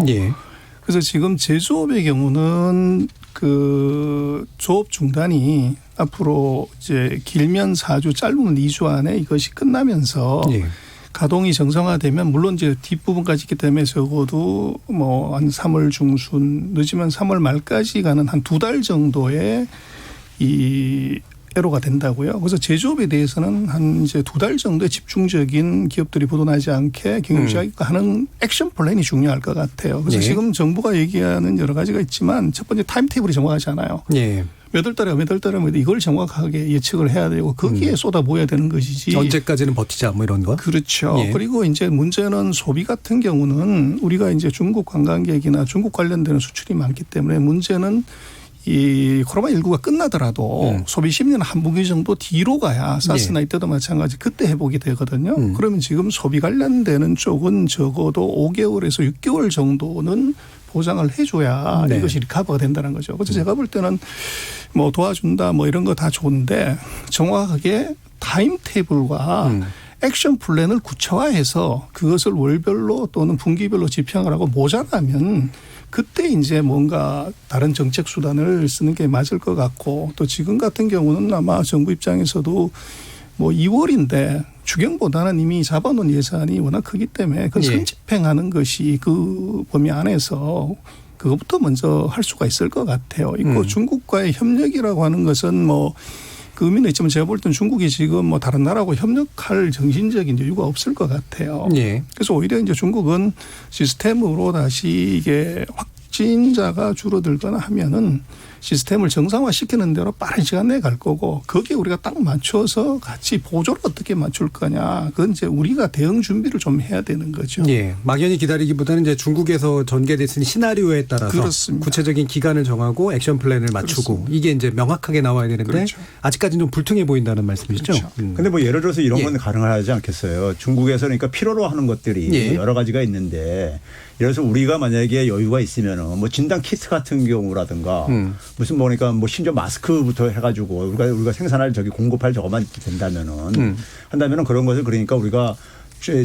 그래서 지금 제조업의 경우는 그 조업 중단이 앞으로 이제 길면 4주 짧으면 2주 안에 이것이 끝나면서 가동이 정상화되면 물론 이제 뒷부분까지 있기 때문에 적어도 뭐 한 3월 중순 늦으면 3월 말까지 가는 한 2달 정도의 이 애로가 된다고요. 그래서 제조업에 대해서는 한 이제 2달 정도의 집중적인 기업들이 보도나지 않게 경영시하는 액션 플랜이 중요할 것 같아요. 그래서 지금 정부가 얘기하는 여러 가지가 있지만 첫 번째 타임테이블이 정확하지 않아요. 몇 월 달에 이걸 정확하게 예측을 해야 되고 거기에 쏟아부어야 되는 것이지. 언제까지는 버티자 뭐 이런 거? 그렇죠. 그리고 이제 문제는 소비 같은 경우는 우리가 이제 중국 관광객이나 중국 관련되는 수출이 많기 때문에 문제는 이 코로나19가 끝나더라도 소비 심리는 한 분기 정도 뒤로 가야 사스나 이때도 마찬가지 그때 회복이 되거든요. 그러면 지금 소비 관련되는 쪽은 적어도 5개월에서 6개월 정도는 보장을 해줘야 이것이 리커버가 된다는 거죠. 그래서 제가 볼 때는 뭐 도와준다 뭐 이런 거 다 좋은데 정확하게 타임테이블과 액션 플랜을 구체화해서 그것을 월별로 또는 분기별로 집행을 하고 모자라면 그때 이제 뭔가 다른 정책 수단을 쓰는 게 맞을 것 같고 또 지금 같은 경우는 아마 정부 입장에서도 뭐 2월인데 추경보다는 이미 잡아놓은 예산이 워낙 크기 때문에 그 선집행하는 것이 그 범위 안에서 그것부터 먼저 할 수가 있을 것 같아요. 있고 중국과의 협력이라고 하는 것은 뭐 그 의미는 있지만 제가 볼 때는 중국이 지금 뭐 다른 나라하고 협력할 정신적인 여유가 없을 것 같아요. 그래서 오히려 이제 중국은 시스템으로 다시 이게 확진자가 줄어들거나 하면은 시스템을 정상화시키는 대로 빠른 시간 내에 갈 거고 거기에 우리가 딱 맞춰서 같이 보조를 어떻게 맞출 거냐. 그건 이제 우리가 대응 준비를 좀 해야 되는 거죠. 막연히 기다리기보다는 이제 중국에서 전개됐으니 시나리오에 따라서 그렇습니다. 구체적인 기간을 정하고 액션 플랜을 맞추고 그렇습니다. 이게 이제 명확하게 나와야 되는데 아직까지는 좀 불퉁해 보인다는 말씀이시죠? 근데 뭐 예를 들어서 이런 건 가능하지 않겠어요. 중국에서 그러니까 필요로 하는 것들이 여러 가지가 있는데 예를 들어서 우리가 만약에 여유가 있으면은 뭐 진단 키트 같은 경우라든가 무슨 뭐니까 뭐 심지어 마스크부터 해가지고 우리가 생산할 공급할 저것만 된다면은 한다면은 그런 것을 그러니까 우리가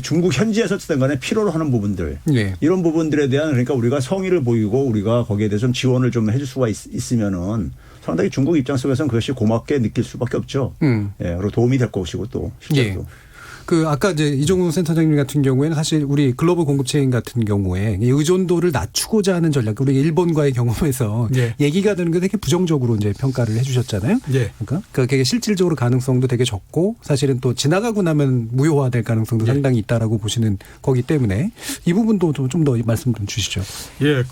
중국 현지에서 어쨌든 간에 필요로 하는 부분들 예. 이런 부분들에 대한 그러니까 우리가 성의를 보이고 우리가 거기에 대해서 좀 지원을 좀 해줄 수가 있으면은 상당히 중국 입장 속에서는 그것이 고맙게 느낄 수밖에 없죠. 예, 그리고 도움이 될 것이고 또 실제로. 예. 그 아까 이제 이종우 센터장님 같은 경우에는 사실 우리 글로벌 공급체인 같은 경우에 의존도를 낮추고자 하는 전략, 우리 일본과의 경험에서 예. 얘기가 되는 게 되게 부정적으로 이제 평가를 해주셨잖아요. 예. 그러니까 그게 실질적으로 가능성도 되게 적고 사실은 또 지나가고 나면 무효화될 가능성도 예. 상당히 있다라고 보시는 거기 때문에 이 부분도 좀 더 말씀 좀 주시죠. 예,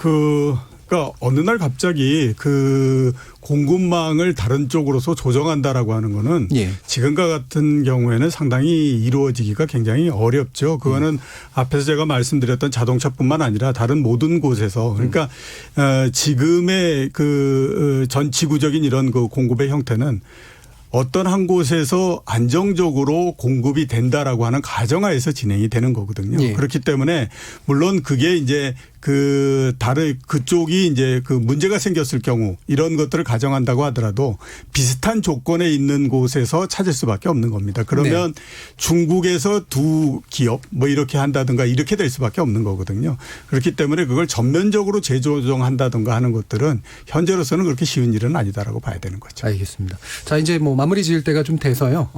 그러니까 어느 날 갑자기 그 공급망을 다른 쪽으로서 조정한다라고 하는 거는 예. 지금과 같은 경우에는 상당히 이루어지기가 굉장히 어렵죠. 그거는 앞에서 제가 말씀드렸던 자동차뿐만 아니라 다른 모든 곳에서 그러니까 지금의 그 전 지구적인 이런 그 공급의 형태는 어떤 한 곳에서 안정적으로 공급이 된다라고 하는 가정하에서 진행이 되는 거거든요. 예. 그렇기 때문에 물론 그게 이제 그 다른 그쪽이 이제 그 문제가 생겼을 경우 이런 것들을 가정한다고 하더라도 비슷한 조건에 있는 곳에서 찾을 수밖에 없는 겁니다. 그러면 네. 중국에서 두 기업 뭐 이렇게 한다든가 이렇게 될 수밖에 없는 거거든요. 그렇기 때문에 그걸 전면적으로 재조정한다든가 하는 것들은 현재로서는 그렇게 쉬운 일은 아니다라고 봐야 되는 거죠. 알겠습니다. 자, 이제 뭐 마무리 지을 때가 좀 돼서요.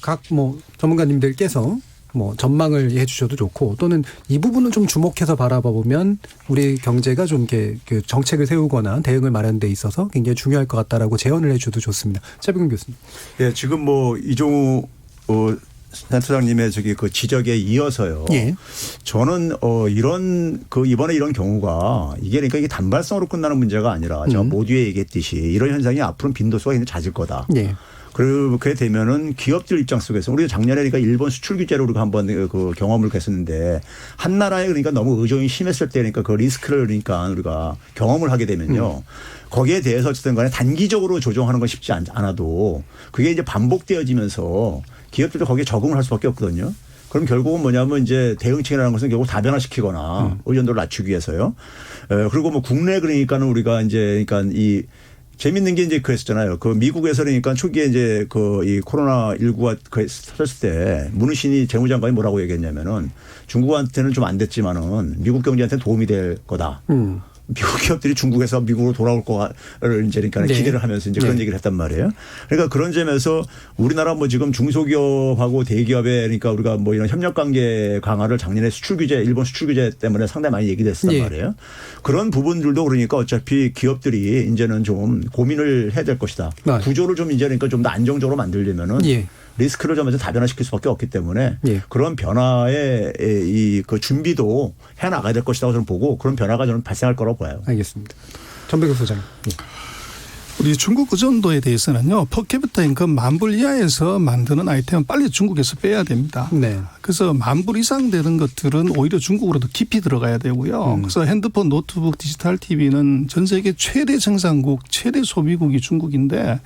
각 뭐 전문가님들께서 뭐 전망을 해 주셔도 좋고 또는 이 부분을 좀 주목해서 바라봐 보면 우리 경제가 좀 이렇게 그 정책을 세우거나 대응을 마련하는 데 있어서 굉장히 중요할 것 같다라고 제언을 해 주셔도 좋습니다. 최백운 교수님. 예, 지금 뭐 이종우 센터장님의 저기 그 지적에 이어서요. 예. 저는 이런 그 이번에 이런 경우가 이게 그러니까 이게 단발성으로 끝나는 문제가 아니라 제가 모두에 얘기했듯이 이런 현상이 앞으로는 빈도수가 굉장히 잦을 거다. 예. 그렇게 되면은 기업들 입장 속에서 우리가 작년에 그러니까 일본 수출 규제를 우리가 한번 그 경험을 했었는데 한 나라에 그러니까 너무 의존이 심했을 때 그러니까 그 리스크를 그러니까 우리가 경험을 하게 되면요. 거기에 대해서 어쨌든 간에 단기적으로 조정하는 건 쉽지 않아도 그게 이제 반복되어지면서 기업들도 거기에 적응을 할 수밖에 없거든요. 그럼 결국은 뭐냐면 이제 대응책이라는 것은 결국 다변화시키거나 의존도를 낮추기 위해서요. 그리고 뭐 국내 그러니까는 우리가 이제 그러니까 이 재밌는 게 이제 그랬었잖아요. 그 미국에서 그러니까 초기에 이제 그 이 코로나19가 터졌을 때 문우신이 재무장관이 뭐라고 얘기했냐면은 중국한테는 좀 안 됐지만은 미국 경제한테는 도움이 될 거다. 미국 기업들이 중국에서 미국으로 돌아올 거를 이제 그러니까 네. 기대를 하면서 이제 그런 네. 얘기를 했단 말이에요. 그러니까 그런 점에서 우리나라 뭐 지금 중소기업하고 대기업에 그러니까 우리가 뭐 이런 협력 관계 강화를 작년에 수출 규제, 일본 수출 규제 때문에 상당히 많이 얘기됐단 네. 말이에요. 그런 부분들도 그러니까 어차피 기업들이 이제는 좀 고민을 해야 될 것이다. 네. 구조를 좀 이제 그러니까 좀 더 안정적으로 만들려면은 예. 리스크를 좀 다변화시킬 수밖에 없기 때문에 예. 그런 변화의 이 그 준비도 해 나가야 될 것이라고 저는 보고 그런 변화가 저는 발생할 거라고 봐요. 알겠습니다. 전백우 소장님. 예. 우리 중국 의존도에 대해서는요, 퍼캐피타 임금 10,000불 이하에서 만드는 아이템은 빨리 중국에서 빼야 됩니다. 네. 그래서 10,000불 이상 되는 것들은 오히려 중국으로 더 깊이 들어가야 되고요. 그래서 핸드폰, 노트북, 디지털 TV는 전 세계 최대 생산국, 최대 소비국이 중국인데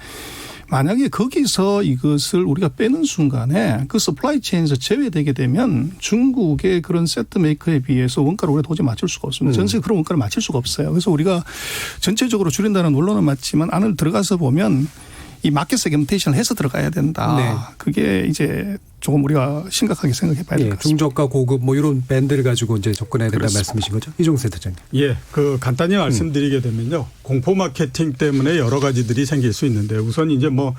만약에 거기서 이것을 우리가 빼는 순간에 그 서플라이 체인에서 제외되게 되면 중국의 그런 세트 메이커에 비해서 원가를 우리가 도저히 맞출 수가 없습니다. 전 세계 그런 원가를 맞출 수가 없어요. 그래서 우리가 전체적으로 줄인다는 논론은 맞지만 안을 들어가서 보면 이 마켓 세그멘테이션을 해서 들어가야 된다. 네. 그게 이제 조금 우리가 심각하게 생각해 봐야 될 것 같습니다. 중저가 고급 뭐 이런 밴드를 가지고 이제 접근해야 된다는 그렇습니다. 말씀이신 거죠? 이종우 센터장님. 예, 그 간단히 말씀드리게 되면요. 공포 마케팅 때문에 여러 가지들이 생길 수 있는데 우선 이제 뭐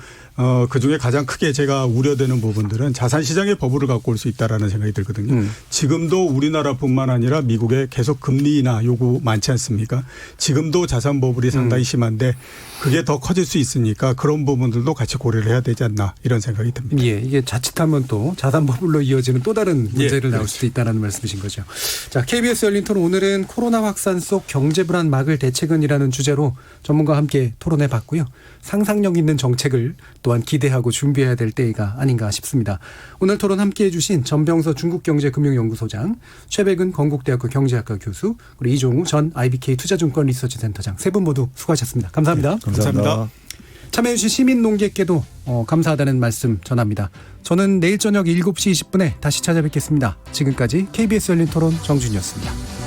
그중에 가장 크게 제가 우려되는 부분들은 자산 시장의 버블을 갖고 올 수 있다라는 생각이 들거든요. 지금도 우리나라뿐만 아니라 미국에 계속 금리 인하 요구 많지 않습니까? 지금도 자산 버블이 상당히 심한데 그게 더 커질 수 있으니까 그런 부분들도 같이 고려를 해야 되지 않나 이런 생각이 듭니다. 예, 이게 자칫하면 또 자산 버블로 이어지는 또 다른 문제를 나올 그렇죠. 수도 있다는 말씀이신 거죠. 자, KBS 열린 토론 오늘은 코로나 확산 속 경제 불안 막을 대책은이라는 주제로 전문가와 함께 토론해 봤고요. 상상력 있는 정책을 또한 기대하고 준비해야 될 때가 아닌가 싶습니다. 오늘 토론 함께해 주신 전병서 중국경제금융연구소장, 최백은 건국대학교 경제학과 교수, 그리고 이종우 전 IBK 투자증권 리서치센터장 세 분 모두 수고하셨습니다. 감사합니다. 감사합니다. 참여해 주신 시민 농객께도 감사하다는 말씀 전합니다. 저는 내일 저녁 7시 20분에 다시 찾아뵙겠습니다. 지금까지 KBS 열린 토론 정준이었습니다.